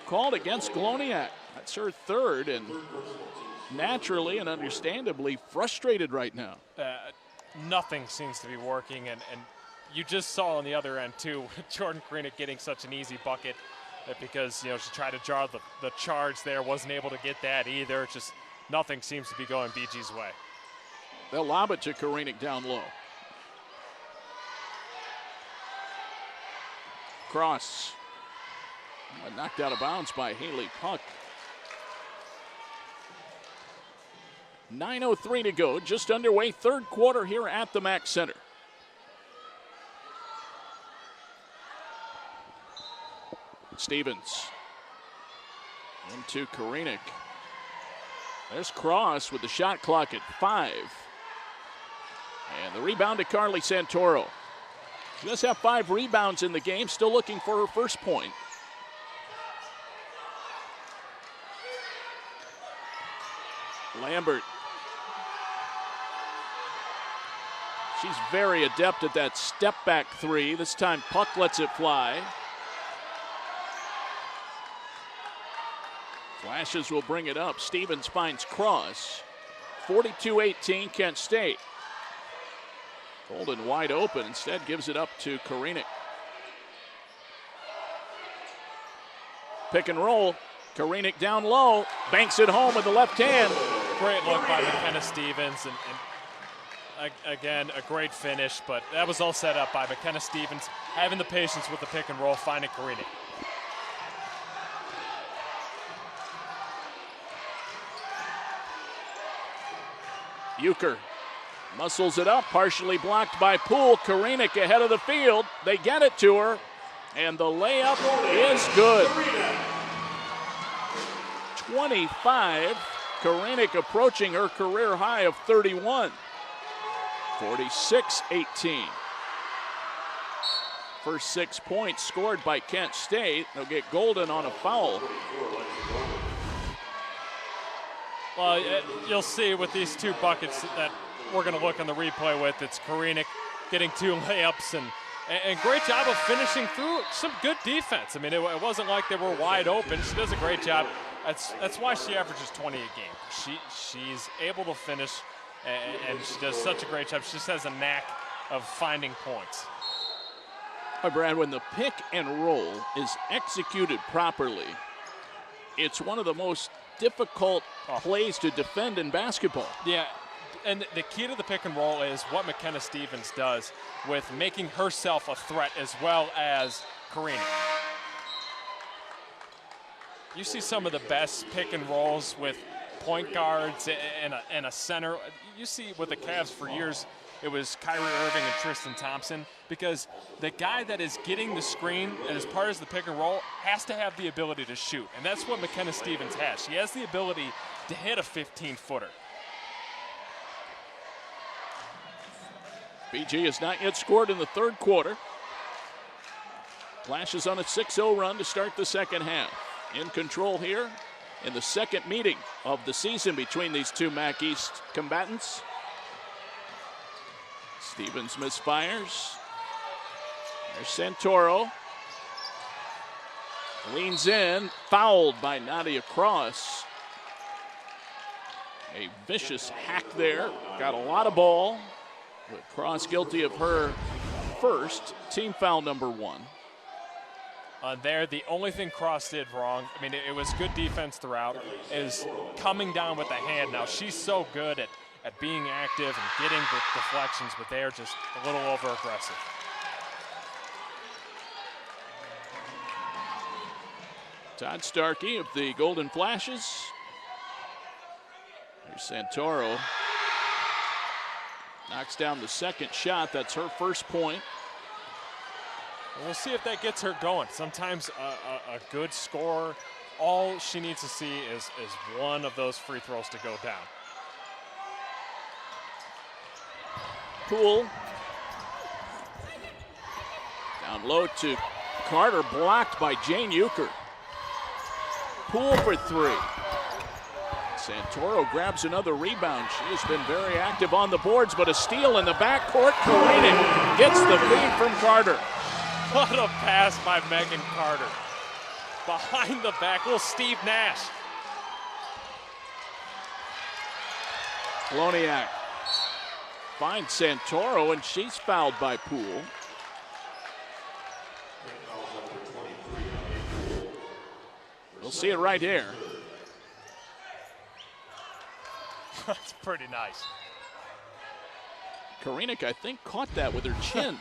called against Gloniak. That's her third, and naturally and understandably frustrated right now. Nothing seems to be working, and you just saw on the other end too, Jordan Krenick getting such an easy bucket because she tried to draw the charge there, wasn't able to get that either. Just nothing seems to be going BG's way. They'll lob it to Krenick down low. Cross. Knocked out of bounds by Haley Puck. 9:03 to go, just underway, third quarter here at the Mack Center. Stevens into Krenick. There's Cross with the shot clock at 5. And the rebound to Carly Santoro. She does have 5 rebounds in the game, still looking for her first point. Lambert. She's very adept at that step back three. This time Puck lets it fly. Flashes will bring it up. Stevens finds Cross. 42-18 Kent State. Golden wide open, instead gives it up to Krenick. Pick and roll. Krenick down low, banks it home with the left hand. Great look by McKenna Stevens, and again, a great finish, but that was all set up by McKenna Stevens having the patience with the pick and roll, finding Krenick. Euchre muscles it up, partially blocked by Poole. Krenick ahead of the field. They get it to her, and the layup is good. 25. Krenick approaching her career high of 31. 46-18. First 6 points scored by Kent State. They'll get Golden on a foul. Well, you'll see with these 2 buckets that we're going to look on the replay with. It's Krenick getting 2 layups and great job of finishing through some good defense. I mean, it wasn't like they were wide open. She does a great job. That's why she averages 20 a game. She's able to finish, and she does such a great job. She just has a knack of finding points. Hi, Brad, when the pick and roll is executed properly, it's one of the most difficult plays to defend in basketball. Yeah, and the key to the pick and roll is what McKenna Stevens does with making herself a threat as well as Krenick. You see some of the best pick and rolls with point guards and a center. You see with the Cavs for years, it was Kyrie Irving and Tristan Thompson, because the guy that is getting the screen and as part of the pick and roll has to have the ability to shoot. And that's what McKenna Stevens has. She has the ability to hit a 15-footer. BG has not yet scored in the third quarter. Flashes on a 6-0 run to start the second half. In control here in the second meeting of the season between these two MAC East combatants. Stevens misfires. There's Santoro. Leans in, fouled by Nadia Cross. A vicious hack there. Got a lot of ball. But Cross guilty of her first team foul number 1. There, the only thing Cross did wrong, I mean, it was good defense throughout, is coming down with the hand. Now, she's so good at being active and getting the deflections, but they're just a little over-aggressive. Todd Starkey of the Golden Flashes. Here's Santoro. Knocks down the second shot. That's her first point. We'll see if that gets her going. Sometimes a good score, all she needs to see is one of those free throws to go down. Poole. Down low to Carter, blocked by Jane Euchre. Poole for 3. Santoro grabs another rebound. She has been very active on the boards, but a steal in the backcourt. Krenick gets the feed from Carter. What a pass by Megan Carter. behind the back, little Steve Nash. Gloniak finds Santoro, and she's fouled by Poole. We'll see it right here. That's pretty nice. Karinik, I think, caught that with her chin.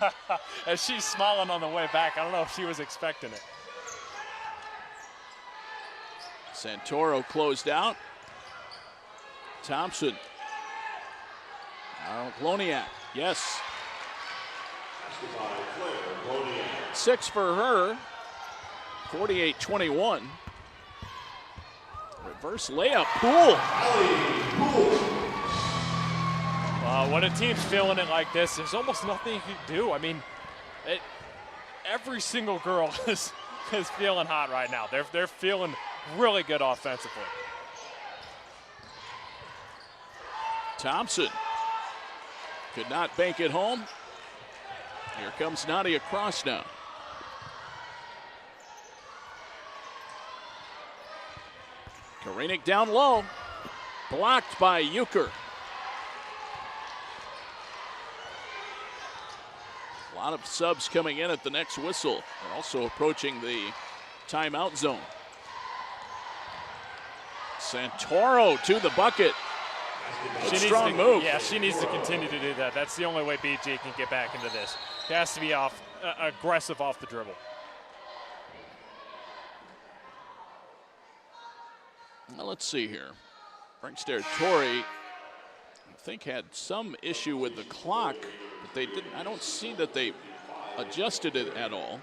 As she's smiling on the way back, I don't know if she was expecting it. Santoro closed out. Thompson. Gloniak, yes. 6 for her. 48-21. Reverse layup, Poole. When a team's feeling it like this, there's almost nothing you can do. I mean, every single girl is feeling hot right now. They're feeling really good offensively. Thompson could not bank it home. Here comes Nadia Cross now. Karinik down low, blocked by Euchre. A lot of subs coming in at the next whistle. They're also approaching the timeout zone. Santoro to the bucket. Strong move. Yeah, she needs to continue to do that. That's the only way BG can get back into this. He has to be aggressive off the dribble. Well, let's see here. Frank Steratore, I think, had some issue with the clock, but they didn't. I don't see that they adjusted it at all.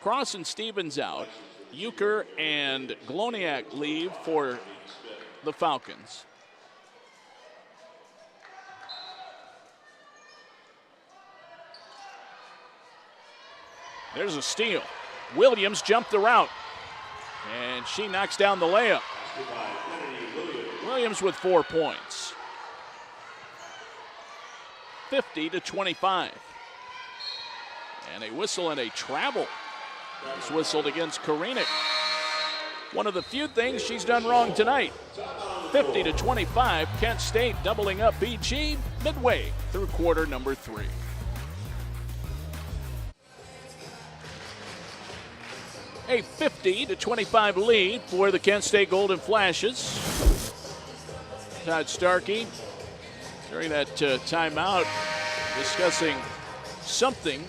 Cross and Stevens out. Euchre and Gloniak leave for the Falcons. There's a steal. Williams jumped the route, and she knocks down the layup. Williams with 4 points. 50-25. And a whistle and a travel is whistled against Karinik. One of the few things she's done wrong tonight. 50-25, Kent State doubling up BG midway through quarter number 3. A 50-25 lead for the Kent State Golden Flashes. Todd Starkey, during that timeout, discussing something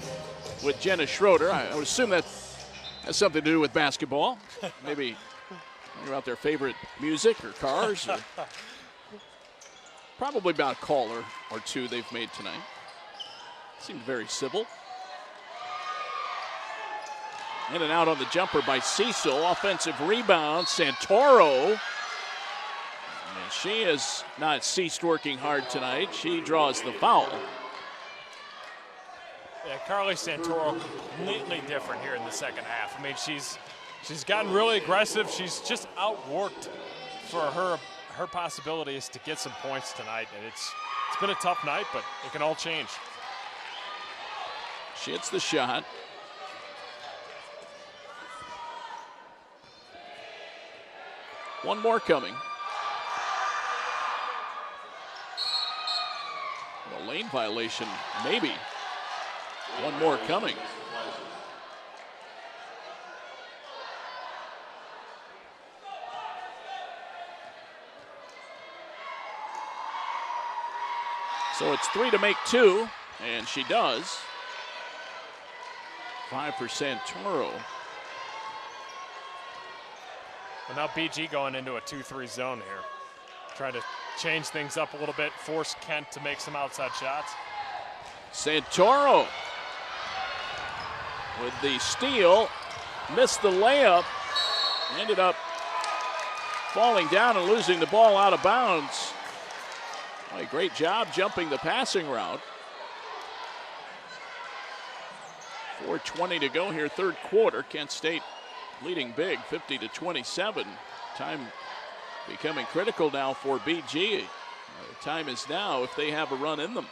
with Jenna Schroeder. I would assume that has something to do with basketball. Maybe about their favorite music or cars. Or probably about a call or two they've made tonight. Seemed very civil. In and out on the jumper by Cecil. Offensive rebound, Santoro. And she has not ceased working hard tonight. She draws the foul. Yeah, Carly Santoro completely different here in the second half. I mean, she's gotten really aggressive. She's just outworked for her possibilities to get some points tonight. And it's been a tough night, but it can all change. She hits the shot. One more coming. A lane violation, maybe. One more coming. So it's 3 to make 2, and she does. 5% Toro. Well, now BG going into a 2-3 zone here. Trying to change things up a little bit, force Kent to make some outside shots. Santoro with the steal, missed the layup, ended up falling down and losing the ball out of bounds. Well, a great job jumping the passing route. 4:20 to go here, third quarter. Kent State leading big, 50-27. Time becoming critical now for BG. The time is now if they have a run in them.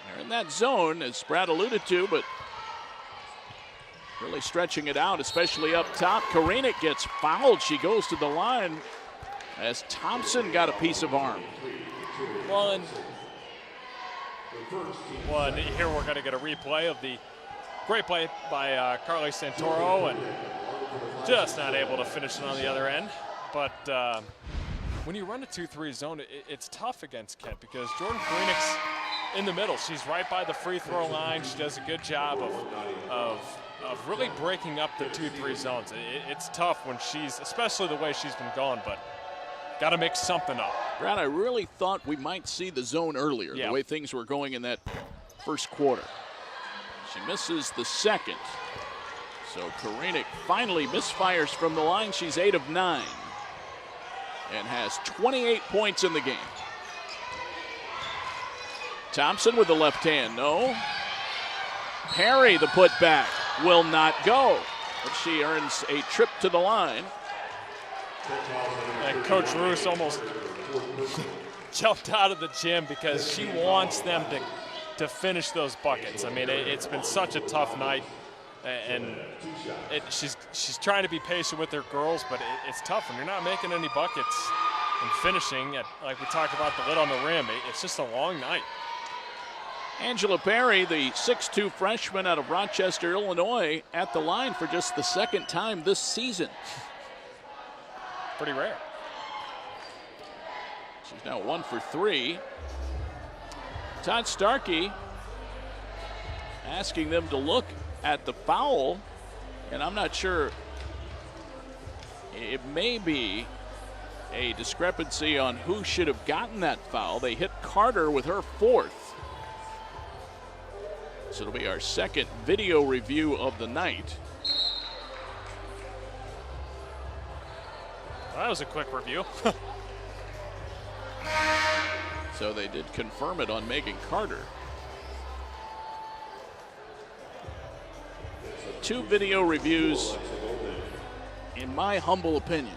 They're in that zone, as Brad alluded to, but Really stretching it out, especially up top. Karinik gets fouled. She goes to the line as Thompson got a piece of arm. Well, and here we're going to get a replay of the great play by Carly Santoro, and just not able to finish it on the other end. But when you run a 2-3 zone, it's tough against Kent because Jordan Karinik's in the middle. She's right by the free throw line. She does a good job of really breaking up the 2-3 zones. It's tough when especially the way she's been going, but got to mix something up. Brad, I really thought we might see the zone earlier, the way things were going in that first quarter. She misses the second. So Karinik finally misfires from the line. She's 8 of 9 and has 28 points in the game. Thompson with the left hand, no. Perry, the putback, will not go, but she earns a trip to the line. And Coach Roos almost jumped out of the gym because she wants them to finish those buckets. I mean, it's been such a tough night, and she's trying to be patient with their girls, but it's tough when you're not making any buckets and finishing like we talked about, the lid on the rim. It's just a long night. Angela Perry, the 6'2 freshman out of Rochester, Illinois, at the line for just the second time this season. Pretty rare. She's now 1 for 3. Todd Starkey asking them to look at the foul, and I'm not sure. It may be a discrepancy on who should have gotten that foul. They hit Carter with her 4th. So it'll be our second video review of the night. Well, that was a quick review. So they did confirm it on Megan Carter. 2 video reviews, in my humble opinion,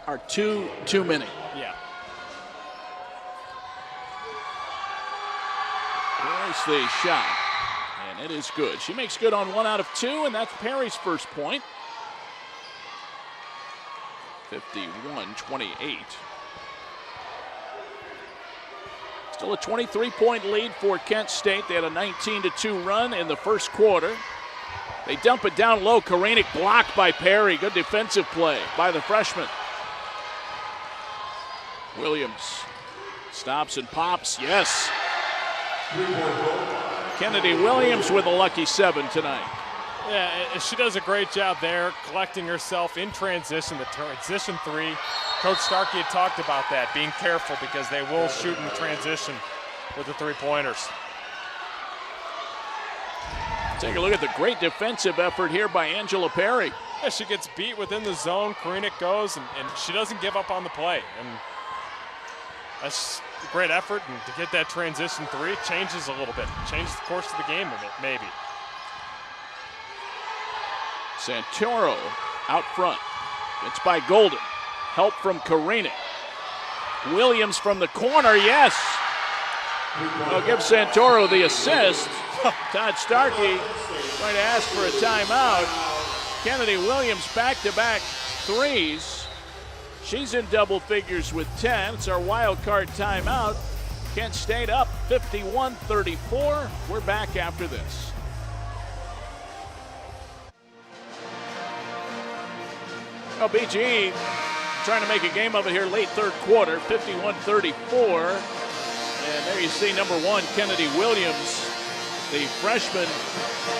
are too many. Yeah. There's the shot, and it is good. She makes good on 1 out of 2, and that's Perry's first point. 51-28. Still a 23-point lead for Kent State. They had a 19-2 run in the first quarter. They dump it down low. Karinik blocked by Perry. Good defensive play by the freshman. Williams stops and pops. Yes. Kennedy Williams with a lucky 7 tonight. Yeah, she does a great job there, collecting herself in transition, the transition 3. Coach Starkey had talked about that, being careful because they will shoot in transition with the 3-pointers. Take a look at the great defensive effort here by Angela Perry. Yeah, she gets beat within the zone. Karinik goes, and she doesn't give up on the play. And that's a great effort, and to get that transition 3 changes a little bit. Changes the course of the game a bit, maybe. Santoro out front. It's by Golden. Help from Karinik. Williams from the corner, yes. They'll give Santoro the assist. Todd Starkey going to ask for a timeout. Kennedy Williams back-to-back threes. She's in double figures with 10. It's our wild card timeout. Kent State up 51-34. We're back after this. Well, BG trying to make a game of it here late third quarter, 51-34. And there you see number 1, Kennedy Williams, the freshman,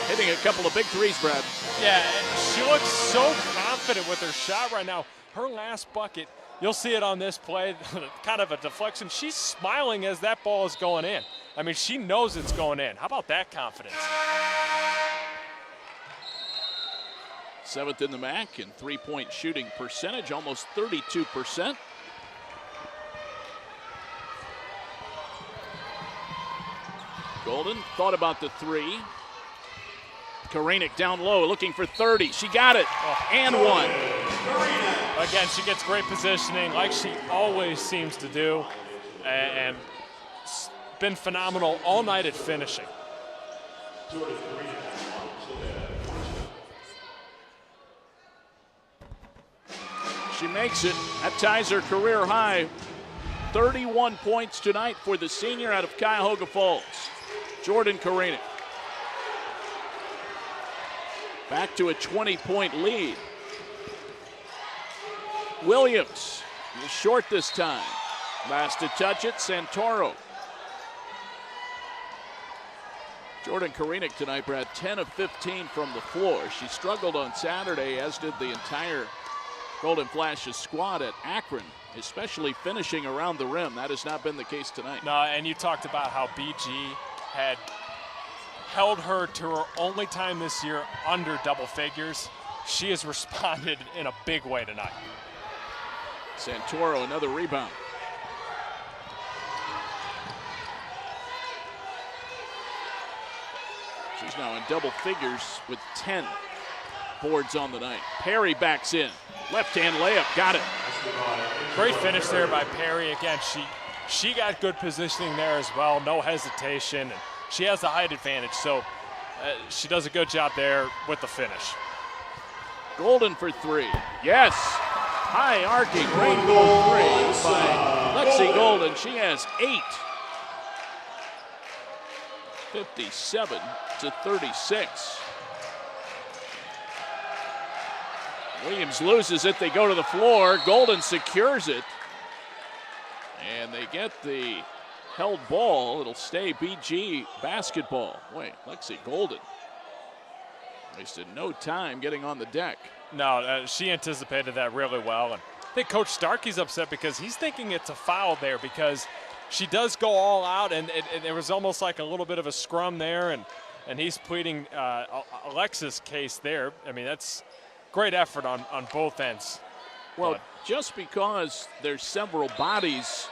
hitting a couple of big threes, Brad. Yeah, she looks so confident with her shot right now. Her last bucket, you'll see it on this play, kind of a deflection. She's smiling as that ball is going in. I mean, she knows it's going in. How about that confidence? 7th in the MAC in three-point shooting percentage, almost 32%. Golden thought about the 3. Karinik down low, looking for 30. She got it, and 1. Again, she gets great positioning, like she always seems to do, and been phenomenal all night at finishing. She makes it. That ties her career high. 31 points tonight for the senior out of Cuyahoga Falls, Jordan Karinik. Back to a 20-point lead. Williams is short this time. Last to touch it, Santoro. Jordan Karinik tonight, Brad, 10 of 15 from the floor. She struggled on Saturday, as did the entire Golden Flashes squad at Akron, especially finishing around the rim. That has not been the case tonight. No, and you talked about how BG had held her to her only time this year under double figures. She has responded in a big way tonight. Santoro, another rebound. She's now in double figures with 10 boards on the night. Perry backs in. Left-hand layup, got it. Great finish there by Perry. Again, she got good positioning there as well. No hesitation. And she has the height advantage, so she does a good job there with the finish. Golden for three. Yes. High arcing rainbow three by Lexi Golden. She has 8. 57 to 36. Williams loses it. They go to the floor. Golden secures it. And they get the held ball. It'll stay BG basketball. Wait, Lexi Golden wasted no time getting on the deck. No, she anticipated that really well. And I think Coach Starkey's upset because he's thinking it's a foul there because she does go all out, and it was almost like a little bit of a scrum there, and he's pleading Alexa's case there. I mean, that's great effort on both ends. Well, just because there's several bodies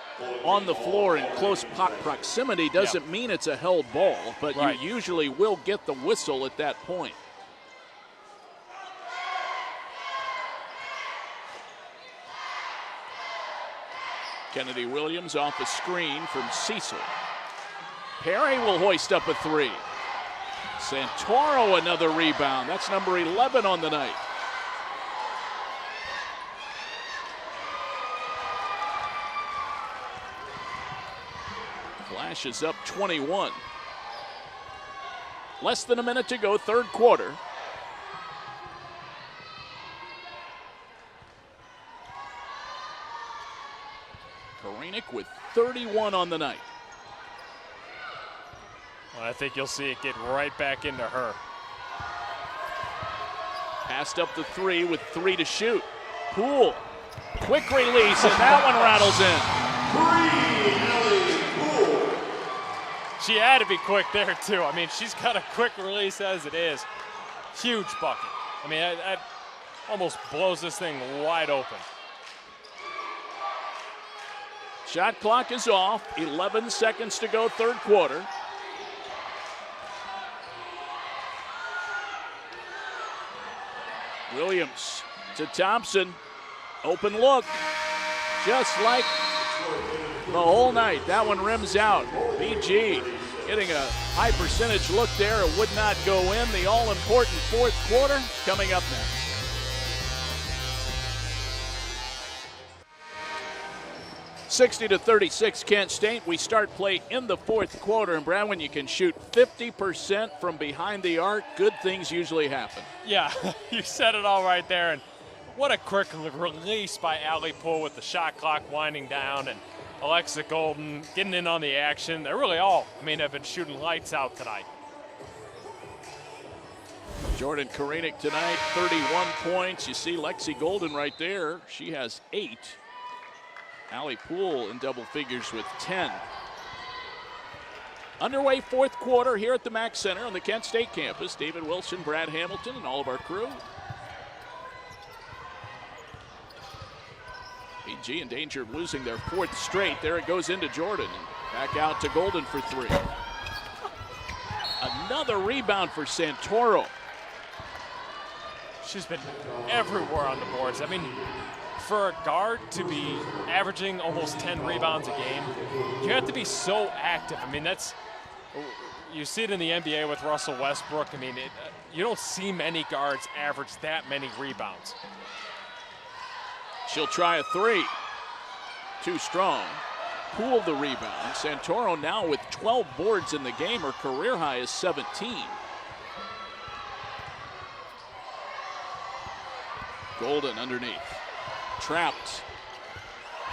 on the floor in close proximity doesn't mean it's a held ball, but you usually will get the whistle at that point. Kennedy Williams off a screen from Cecil. Perry will hoist up a three. Santoro another rebound. That's number 11 on the night. Flash is up 21. Less than a minute to go, third quarter. Karinik with 31 on the night. Well, I think you'll see it get right back into her. Passed up the three with 3 to shoot. Poole, quick release, and that one rattles in. She had to be quick there, too. I mean, she's got a quick release as it is. Huge bucket. I mean, that almost blows this thing wide open. Shot clock is off. 11 seconds to go, third quarter. Williams to Thompson. Open look. Just like the whole night. That one rims out. BG getting a high percentage look there. It would not go in. The all-important fourth quarter coming up next. (60-36) Kent State. We start play in the fourth quarter. And Brad, when you can shoot 50% from behind the arc, good things usually happen. Yeah, you said it all right there. And what a quick release by Allie Poole with the shot clock winding down, and Alexa Golden getting in on the action. They're really all, have been shooting lights out tonight. Jordan Karinik tonight, 31 points. You see Lexi Golden right there. She has 8. Allie Poole in double figures with 10. Underway fourth quarter here at the Mack Center on the Kent State campus. David Wilson, Brad Hamilton, and all of our crew. BG in danger of losing their 4th straight. There it goes into Jordan. And back out to Golden for 3. Another rebound for Santoro. She's been everywhere on the boards. For a guard to be averaging almost 10 rebounds a game, you have to be so active. You see it in the NBA with Russell Westbrook. You don't see many guards average that many rebounds. She'll try a three. Too strong. Poole the rebound. Santoro now with 12 boards in the game. Her career high is 17. Golden underneath. Trapped.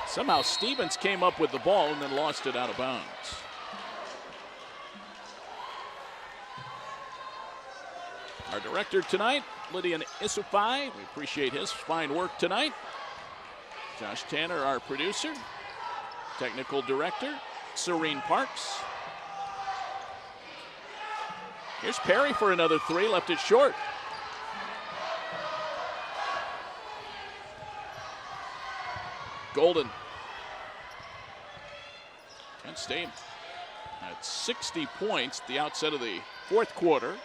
Somehow Stevens came up with the ball and then lost it out of bounds. Our director tonight, Lydian Isufai. We appreciate his fine work tonight. Josh Tanner, our producer. Technical director, Serene Parks. Here's Perry for another three, left it short. Golden. Kent State at 60 points at the outset of the fourth quarter.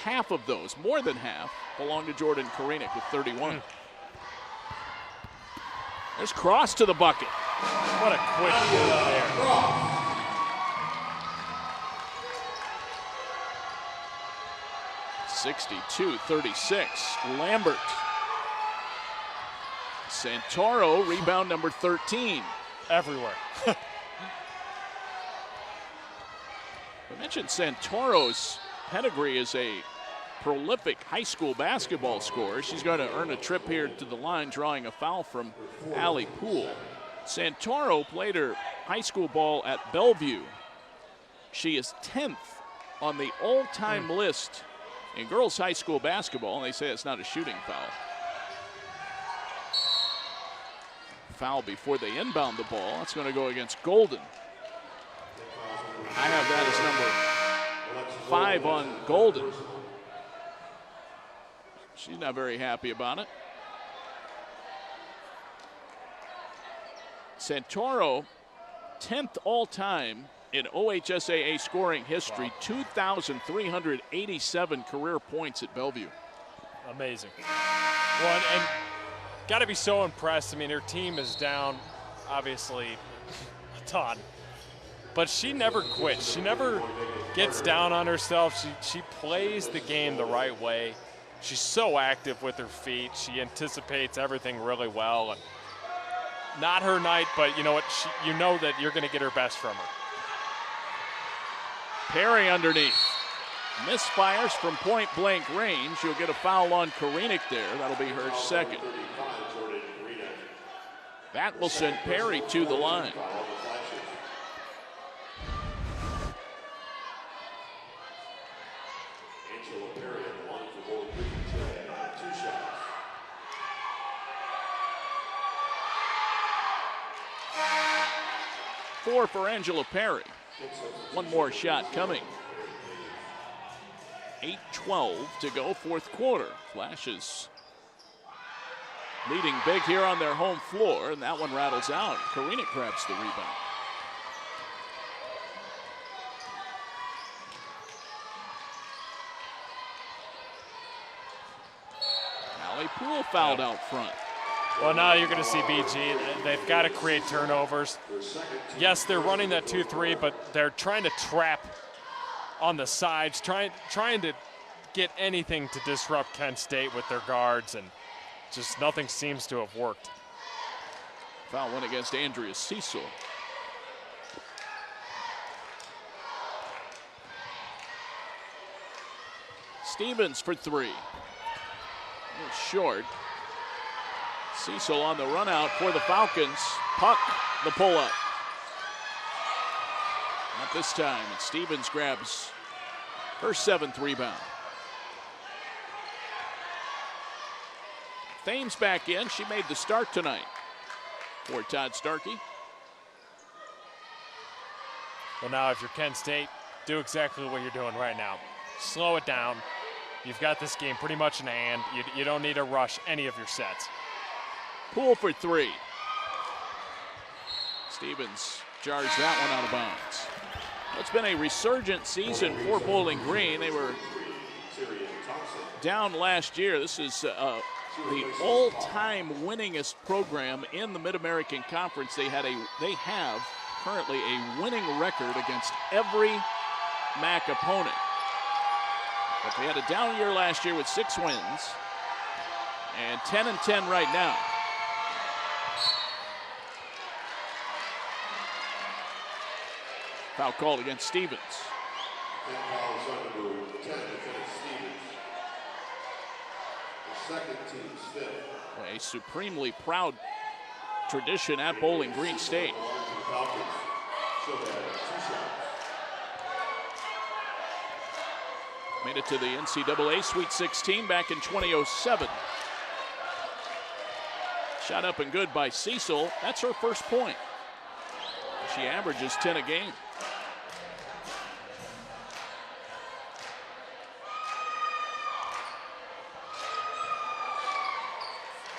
Half of those, more than half, belong to Jordan Korinek with 31. There's Cross to the bucket. What a quick move there. 62-36. Lambert. Santoro, rebound number 13. Everywhere. I mentioned Santoro's pedigree as a prolific high school basketball scorer. She's going to earn a trip here to the line, drawing a foul from Allie Poole. Santoro played her high school ball at Bellevue. She is 10th on the all-time list in girls high school basketball, and they say it's not a shooting foul. Foul before they inbound the ball. That's going to go against Golden. I have that as number 5 on Golden. She's not very happy about it. Santoro, 10th all-time in OHSAA scoring history, 2,387 career points at Bellevue. Amazing. Well, and got to be so impressed. I mean, her team is down, obviously, a ton. But she never quits. She never gets down on herself. She plays the game the right way. She's so active with her feet. She anticipates everything really well. And not her night, but you know what? You know that you're going to get her best from her. Perry underneath. Misfires from point-blank range. You'll get a foul on Korinek there. That'll be her second. That will send Perry to the line. Four for Angela Perry. One more shot coming. 8:12 to go, fourth quarter. Flashes leading big here on their home floor, and that one rattles out. Korinek grabs the rebound. Allie Poole fouled out front. Well, now you're going to see BG. They've got to create turnovers. Yes, they're running that 2-3, but they're trying to trap on the sides, trying to get anything to disrupt Kent State with their guards, and just nothing seems to have worked. Foul went against Andrea Cecil. Stevens for three. It's short. Cecil on the run out for the Falcons. Puck, the pull-up. Not this time, and Stevens grabs her seventh rebound. Thames back in. She made the start tonight for Todd Starkey. Well, now if you're Kent State, do exactly what you're doing right now. Slow it down. You've got this game pretty much in hand. You don't need to rush any of your sets. Poole for three. Stevens jars that one out of bounds. It's been a resurgent season for Bowling Green. They were down last year. This is the all-time winningest program in the Mid-American Conference. They have currently a winning record against every MAC opponent. But they had a down year last year with 6 wins and 10-10 right now. Foul called against Stevens. A supremely proud tradition at Bowling Green State. Made it to the NCAA Sweet 16 back in 2007. Shot up and good by Cecil. That's her first point. She averages 10 a game.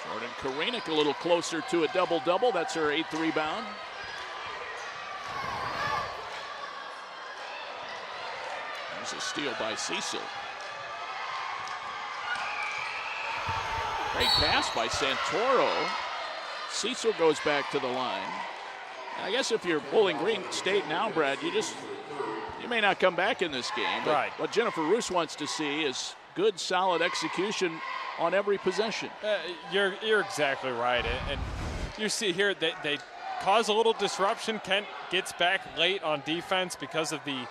Jordan Korenik a little closer to a double-double. That's her 8th rebound. There's a steal by Cecil. Great pass by Santoro. Cecil goes back to the line. And I guess if you're Bowling Green State now, Brad, you may not come back in this game. But right. What Jennifer Roos wants to see is good, solid execution on every possession. You're exactly right. And you see here that they cause a little disruption. Kent gets back late on defense because of the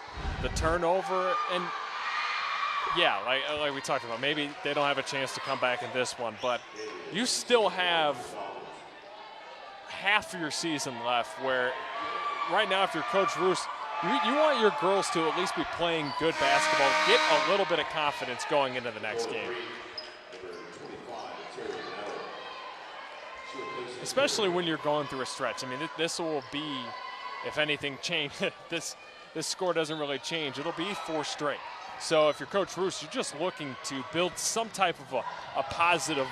turnover. And yeah, like we talked about, maybe they don't have a chance to come back in this one, but you still have half of your season left where right now if you're Coach Roos, you want your girls to at least be playing good basketball, get a little bit of confidence going into the next game. Especially when you're going through a stretch. I mean, this will be, if anything change, this score doesn't really change. It'll be 4 straight. So if you're Coach Roos, you're just looking to build some type of a positive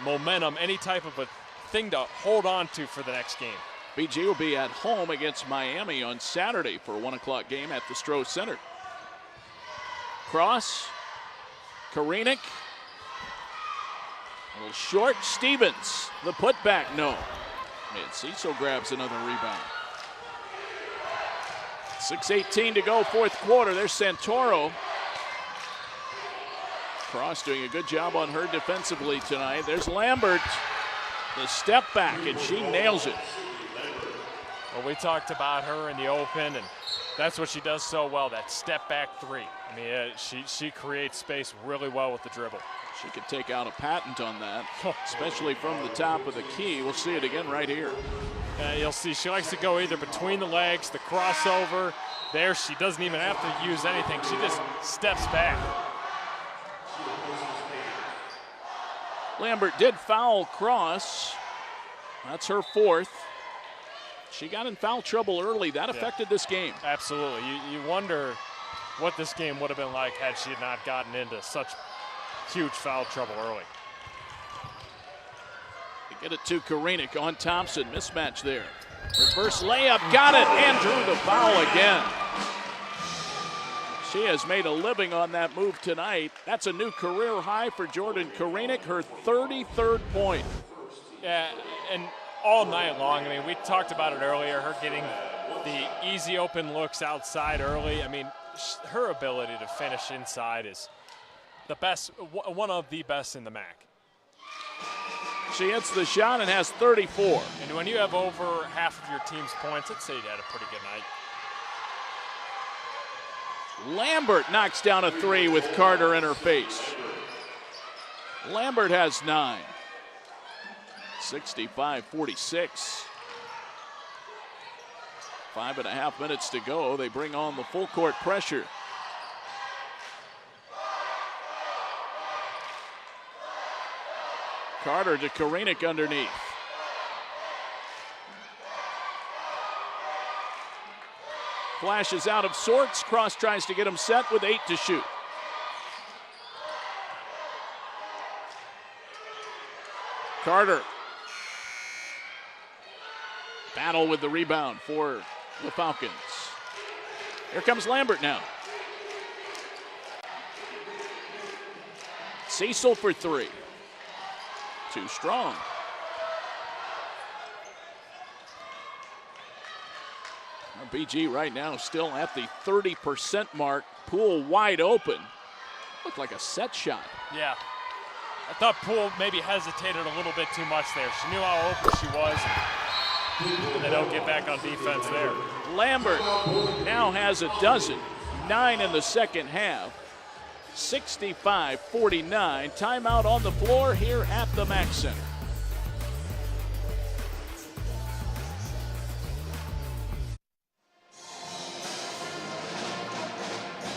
momentum, any type of a thing to hold on to for the next game. BG will be at home against Miami on Saturday for a 1 o'clock game at the Stroh Center. Cross, Korenik. A little short, Stevens. The putback, no. And Cecil grabs another rebound. 6:18 to go, 4th quarter. There's Santoro. Cross doing a good job on her defensively tonight. There's Lambert. The step back, and she nails it. Well, we talked about her in the open, and that's what she does so well, that step back 3. I mean, she creates space really well with the dribble. She could take out a patent on that, especially from the top of the key. We'll see it again right here. You'll see she likes to go either between the legs, the crossover. There, she doesn't even have to use anything. She just steps back. Lambert did foul Cross. That's her 4th. She got in foul trouble early. That affected this game. Absolutely. You wonder what this game would have been like had she not gotten into such huge foul trouble early. They get it to Korenik on Thompson. Mismatch there. Reverse layup. Got it. And drew the foul again. She has made a living on that move tonight. That's a new career high for Jordan Korenik, her 33rd point. Yeah, and all night long. I mean, we talked about it earlier, her getting the easy open looks outside early. I mean, her ability to finish inside is the best, one of the best in the MAC. She hits the shot and has 34. And when you have over half of your team's points, let's say you had a pretty good night. Lambert knocks down a 3 with Carter in her face. Lambert has 9. 65-46. 5.5 minutes to go. They bring on the full court pressure. Carter to Korenik underneath. Flashes out of sorts. Cross tries to get him set with 8 to shoot. Carter. Battle with the rebound for the Falcons. Here comes Lambert now. Cecil for 3. Too strong. BG right now still at the 30% mark. Poole wide open. Looked like a set shot. Yeah. I thought Poole maybe hesitated a little bit too much there. She knew how open she was. and they don't get back on defense there. Lambert now has a dozen, 9 in the second half. 65-49. Timeout on the floor here at the Mac Center.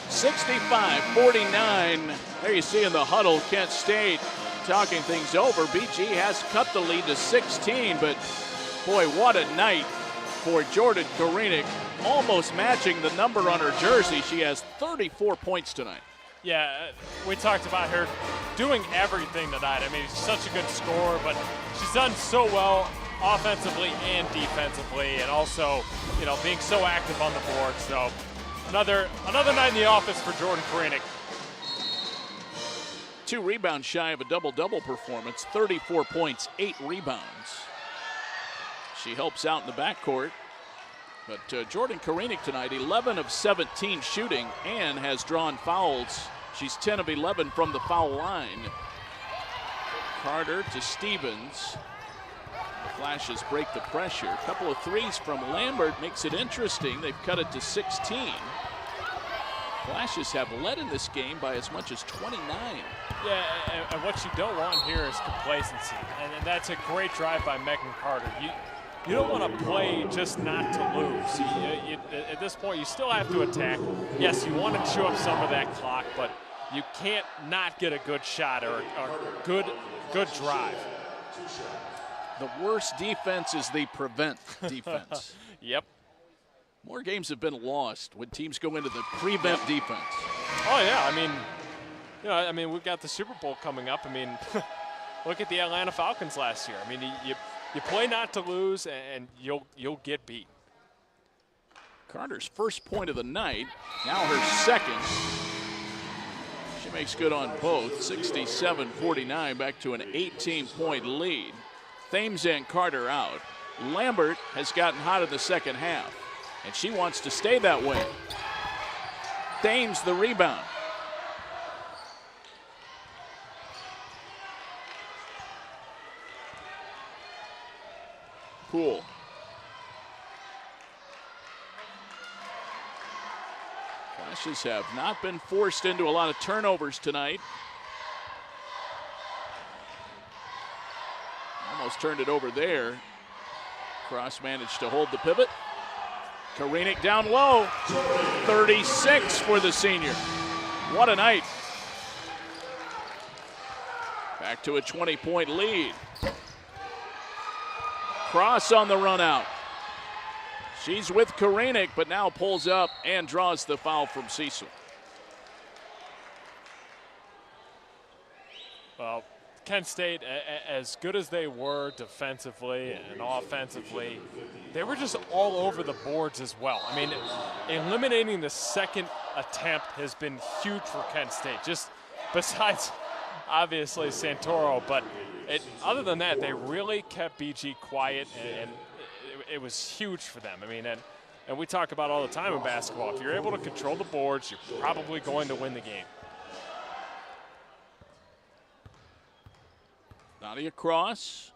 (65-49). There you see in the huddle, Kent State talking things over. BG has cut the lead to 16, but boy, what a night for Jordan Korenik, almost matching the number on her jersey. She has 34 points tonight. Yeah, we talked about her doing everything tonight. I mean, she's such a good scorer, but she's done so well offensively and defensively, and also, you know, being so active on the board. So another night in the office for Jordan Korenik. 2 rebounds shy of a double-double performance, 34 points, 8 rebounds. She helps out in the backcourt. But Jordan Korenik tonight, 11 of 17 shooting, and has drawn fouls. She's 10 of 11 from the foul line. Carter to Stevens. The Flashes break the pressure. A couple of threes from Lambert makes it interesting. They've cut it to 16. Flashes have led in this game by as much as 29. Yeah, and what you don't want here is complacency. And that's a great drive by Megan Carter. You don't want to play just not to lose. At this point, you still have to attack. Yes, you want to chew up some of that clock, but you can't not get a good shot or a good drive. The worst defense is the prevent defense. Yep. More games have been lost when teams go into the prevent defense. Oh yeah, I mean, we've got the Super Bowl coming up. I mean, look at the Atlanta Falcons last year. I mean, you play not to lose, and you'll get beat. Carter's first point of the night, now her second. She makes good on both, 67-49, back to an 18-point lead. Thames and Carter out. Lambert has gotten hot in the second half, and she wants to stay that way. Thames the rebound. Cool. Flashes have not been forced into a lot of turnovers tonight. Almost turned it over there. Cross managed to hold the pivot. Korenik down low. 36 for the senior. What a night. Back to a 20-point lead. Cross on the run out. She's with Korenik, but now pulls up and draws the foul from Cecil. Well, Kent State, as good as they were defensively and offensively, they were just all over the boards as well. I mean, eliminating the second attempt has been huge for Kent State, just besides obviously Santoro, but other than that, they really kept BG quiet, and it was huge for them. I mean, and we talk about all the time in basketball, if you're able to control the boards, you're probably going to win the game. Nadia Cross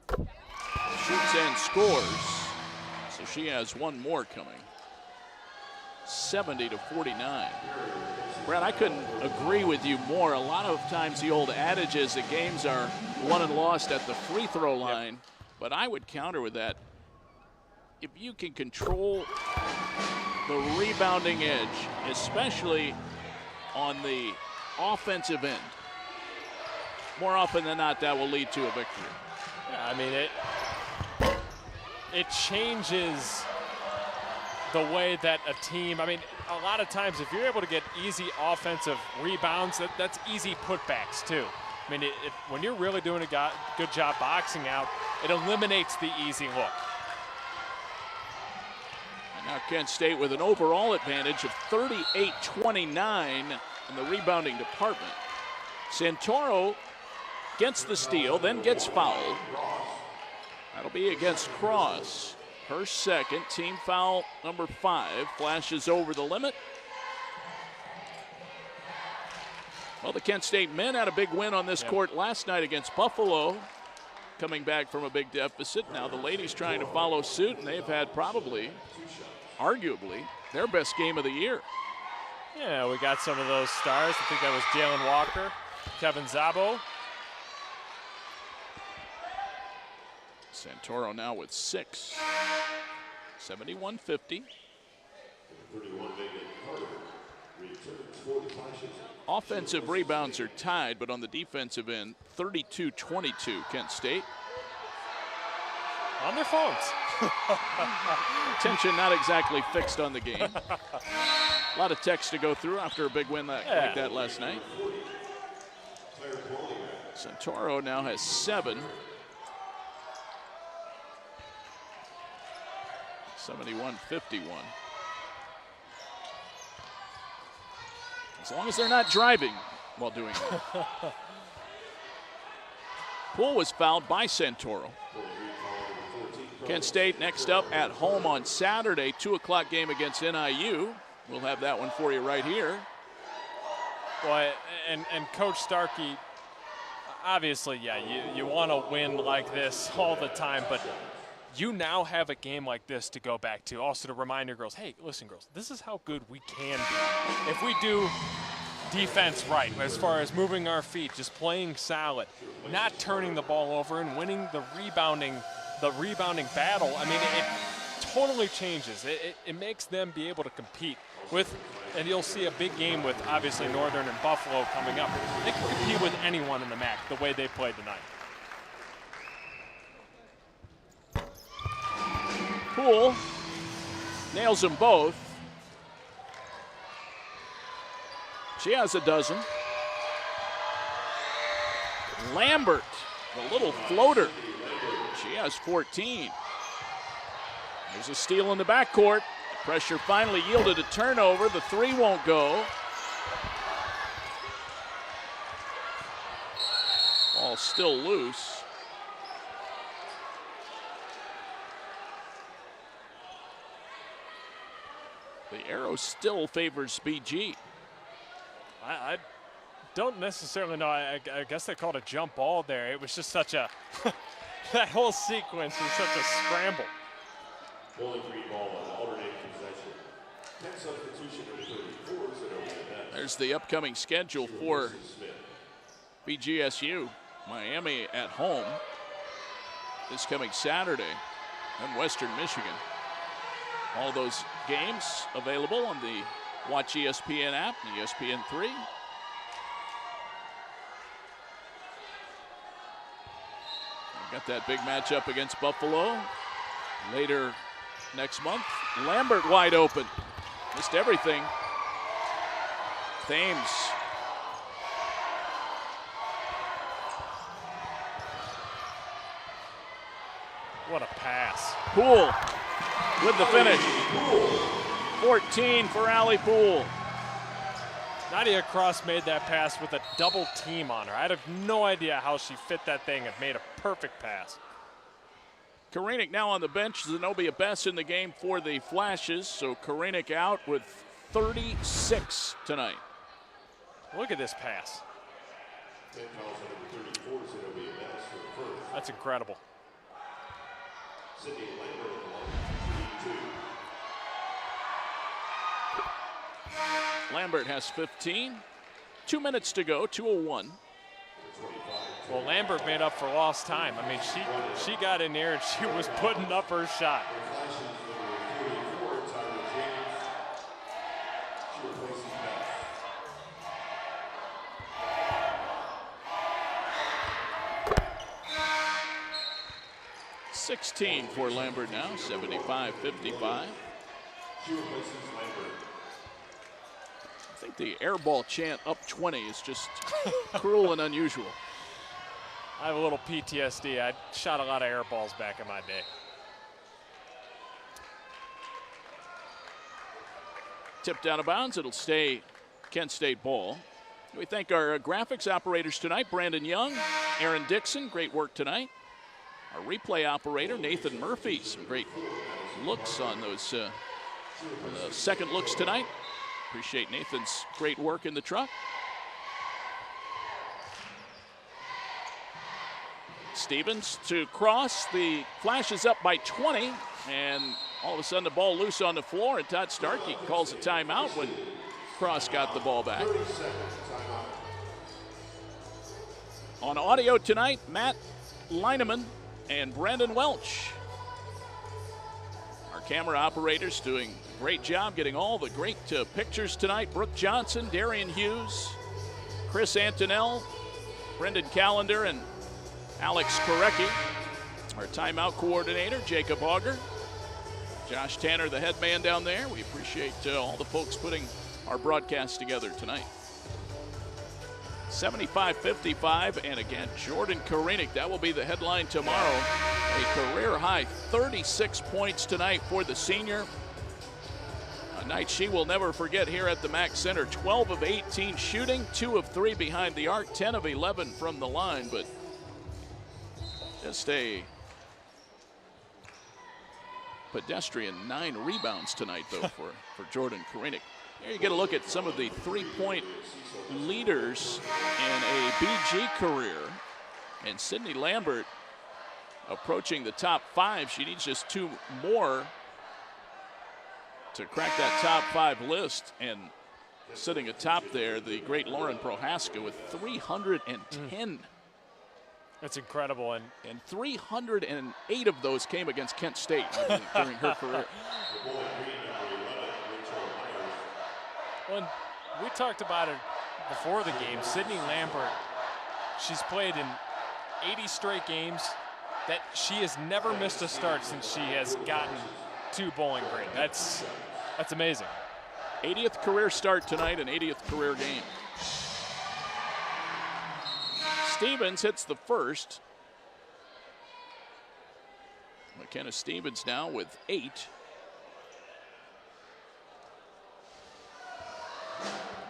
shoots and scores, so she has one more coming. 70-49. Brad, I couldn't agree with you more. A lot of times the old adage is that games are won and lost at the free throw line, yep. But I would counter with that. If you can control the rebounding edge, especially on the offensive end, more often than not, that will lead to a victory. Yeah, I mean, it changes the way that a team, I mean, a lot of times if you're able to get easy offensive rebounds, that's easy putbacks too. I mean, when you're really doing a good job boxing out, it eliminates the easy look. And now Kent State with an overall advantage of 38-29 in the rebounding department. Santoro gets the steal, then gets fouled. That'll be against Cross. Her second, team foul number 5, flashes over the limit. Well, the Kent State men had a big win on this court last night against Buffalo. coming back from a big deficit. Now the ladies trying to follow suit, and they've had probably, arguably, their best game of the year. Yeah, we got some of those stars. I think that was Jalen Walker, Kevin Szabo. Santoro now with 6. 71-50. Offensive rebounds are tied, but on the defensive end, 32-22 Kent State. On their phones. Attention not exactly fixed on the game. A lot of text to go through after a big win like that last night. Santoro now has 7. 71-51. As long as they're not driving while doing that. Poole was fouled by Santoro. Kent State next up at home on Saturday, 2 o'clock game against NIU. We'll have that one for you right here. Boy, and Coach Starkey, obviously, yeah, you want to win like this all the time, but you now have a game like this to go back to. Also to remind your girls, hey, listen, girls, this is how good we can be. If we do defense right, as far as moving our feet, just playing solid, not turning the ball over and winning the rebounding battle, I mean, it totally changes. It makes them be able to compete with, and you'll see a big game with obviously Northern and Buffalo coming up. They can compete with anyone in the MAC the way they played tonight. Poole nails them both. She has a dozen. Lambert, the little floater. She has 14. There's a steal in the backcourt. Pressure finally yielded a turnover. The 3 won't go. Ball still loose. The arrow still favors BG. I don't necessarily know. I guess they called a jump ball there. It was just such a that whole sequence was such a scramble. Bowling green ball on alternating possession. Next substitution number 34 is it. There's the upcoming schedule for BGSU. Miami at home this coming Saturday in Western Michigan. All those games available on the Watch ESPN app and ESPN3. Got that big matchup against Buffalo later next month. Lambert wide open. Missed everything. Thames. What a pass. Poole with the finish. 14 for Allie Poole. Nadia Cross made that pass with a double team on her. I have no idea how she fit that thing and made a perfect pass. Korenik now on the bench. Zenobia Bess in the game for the Flashes. So Korenik out with 36 tonight. Look at this pass. That's incredible. Lambert has 15. 2 minutes to go, 2:01. Well, Lambert made up for lost time. I mean, she got in there and she was putting up her shot. $16 for Lambert now, 75-55. I think the air ball chant up 20 is just cruel and unusual. I have a little PTSD. I shot a lot of air balls back in my day. Tipped out of bounds. It'll stay Kent State ball. We thank our graphics operators tonight, Brandon Young, Aaron Dixon, great work tonight. Our replay operator, Nathan Murphy, some great looks on those second looks tonight. Appreciate Nathan's great work in the truck. Stevens to cross. The Flash is up by 20, and all of a sudden the ball loose on the floor, and Todd Starkey calls a timeout when Cross got the ball back. On audio tonight, Matt Leineman and Brandon Welch. Our camera operators doing a great job getting all the great pictures tonight. Brooke Johnson, Darian Hughes, Chris Antonell, Brendan Callender, and Alex Korecki. Our timeout coordinator, Jacob Auger. Josh Tanner, the head man down there. We appreciate all the folks putting our broadcast together tonight. 75-55, and again, Jordan Korenik, that will be the headline tomorrow. A career high 36 points tonight for the senior. A night she will never forget here at the Mack Center. 12 of 18 shooting, 2 of 3 behind the arc, 10 of 11 from the line, but just a pedestrian 9 rebounds tonight, though, for Jordan Korenik. Here you get a look at some of the three-point leaders in a BG career. And Sydney Lambert approaching the top 5. She needs just 2 more to crack that top 5 list. And sitting atop there, the great Lauren Prohaska with 310. That's incredible. And 308 of those came against Kent State during her career. Well, we talked about it before the game. Sydney Lambert, she's played in 80 straight games. That she has never missed a start since she has gotten to Bowling Green. That's amazing. 80th career start tonight, and 80th career game. Stevens hits the first. McKenna Stevens now with 8.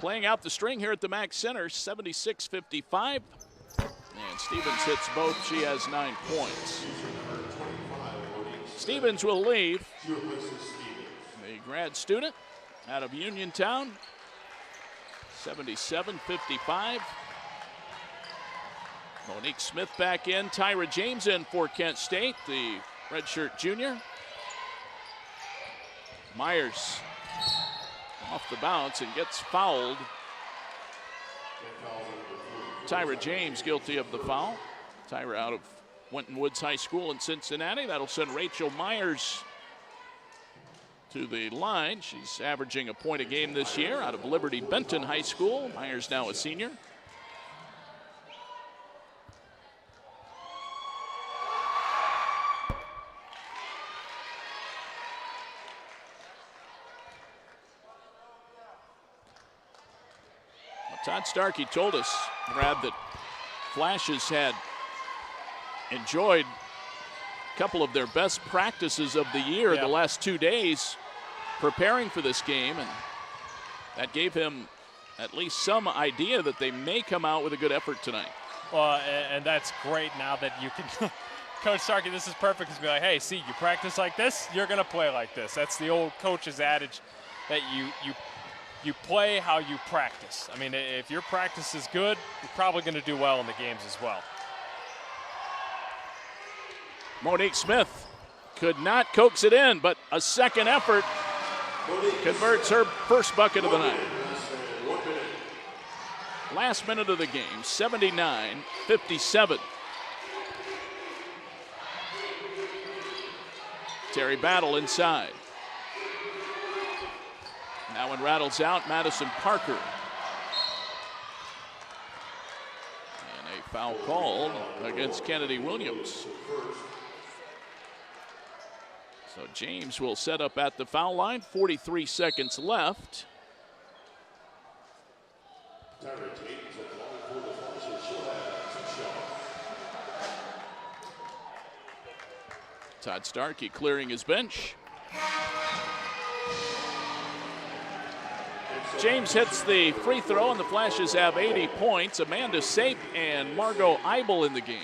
Playing out the string here at the Mack Center, 76-55. And Stevens hits both. She has 9 points. Stevens will leave. The grad student out of Uniontown, 77-55. Monique Smith back in. Tyra James in for Kent State, the redshirt junior. Myers off the bounce and gets fouled. Tyra James guilty of the foul. Tyra out of Winton Woods High School in Cincinnati. That'll send Rachel Myers to the line. She's averaging a point a game this year out of Liberty Benton High School. Myers now a senior. Todd Starkey told us, Brad, that Flashes had enjoyed a couple of their best practices of the year the last 2 days preparing for this game, and that gave him at least some idea that they may come out with a good effort tonight. Well, and that's great now that you can Coach Starkey, this is perfect, to be like, hey, see, you practice like this, you're going to play like this. That's the old coach's adage that you play how you practice. I mean, if your practice is good, you're probably going to do well in the games as well. Monique Smith could not coax it in, but a second effort converts her first bucket of the night. Last minute of the game, 79-57. Terry Battle inside. That one rattles out, Madison Parker. And a foul called against Kennedy Williams. So James will set up at the foul line, 43 seconds left. Todd Starkey clearing his bench. James hits the free throw, and the Flashes have 80 points. Amanda Sape and Margot Eibel in the game.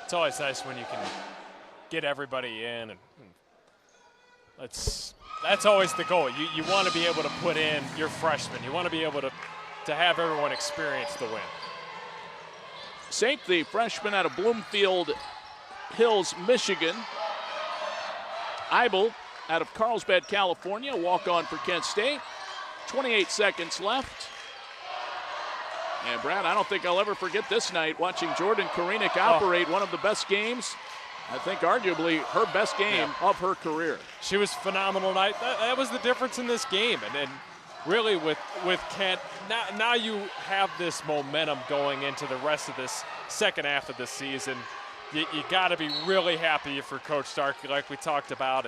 It's always nice when you can get everybody in, and that's always the goal. You want to be able to put in your freshmen. You want to be able to have everyone experience the win. Sake, the freshman out of Bloomfield Hills, Michigan. Eibel out of Carlsbad, California, walk-on for Kent State. 28 seconds left. And Brad, I don't think I'll ever forget this night watching Jordan Korinek operate one of the best games, I think arguably her best game of her career. She was phenomenal tonight. That was the difference in this game. And really with Kent, now you have this momentum going into the rest of this second half of the season. You got to be really happy for Coach Starkey, like we talked about.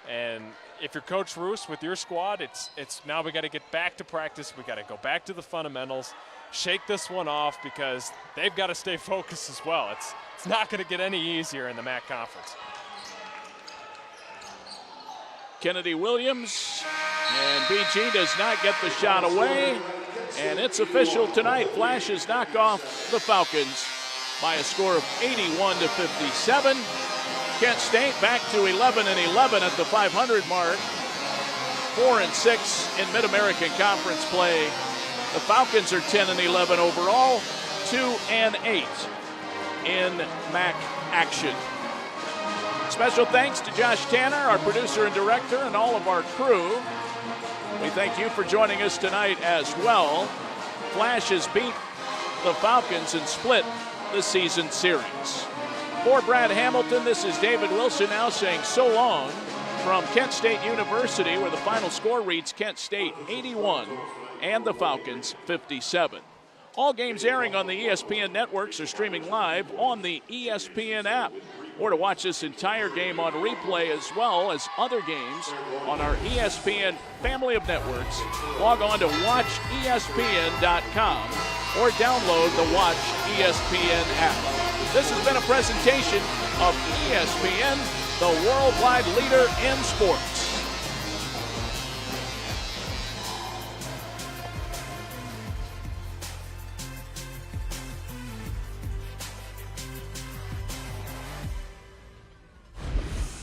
And if you're Coach Roos with your squad, it's now we got to get back to practice. We got to go back to the fundamentals, shake this one off, because they've got to stay focused as well. It's not going to get any easier in the MAC Conference. Kennedy Williams, and BG does not get the shot away. And it's official tonight. Flashes knock off the Falcons by a score of 81-57. Kent State back to 11-11 at the 500 mark. 4-6 in Mid-American Conference play. The Falcons are 10-11 overall, 2-8 in MAC action. Special thanks to Josh Tanner, our producer and director, and all of our crew. We thank you for joining us tonight as well. Flashes beat the Falcons and split the season series. For Brad Hamilton, this is David Wilson now saying so long from Kent State University, where the final score reads Kent State 81 and the Falcons 57. All games airing on the ESPN networks are streaming live on the ESPN app, or to watch this entire game on replay as well as other games on our ESPN family of networks. Log on to watchespn.com or download the Watch ESPN app. This has been a presentation of ESPN, the worldwide leader in sports.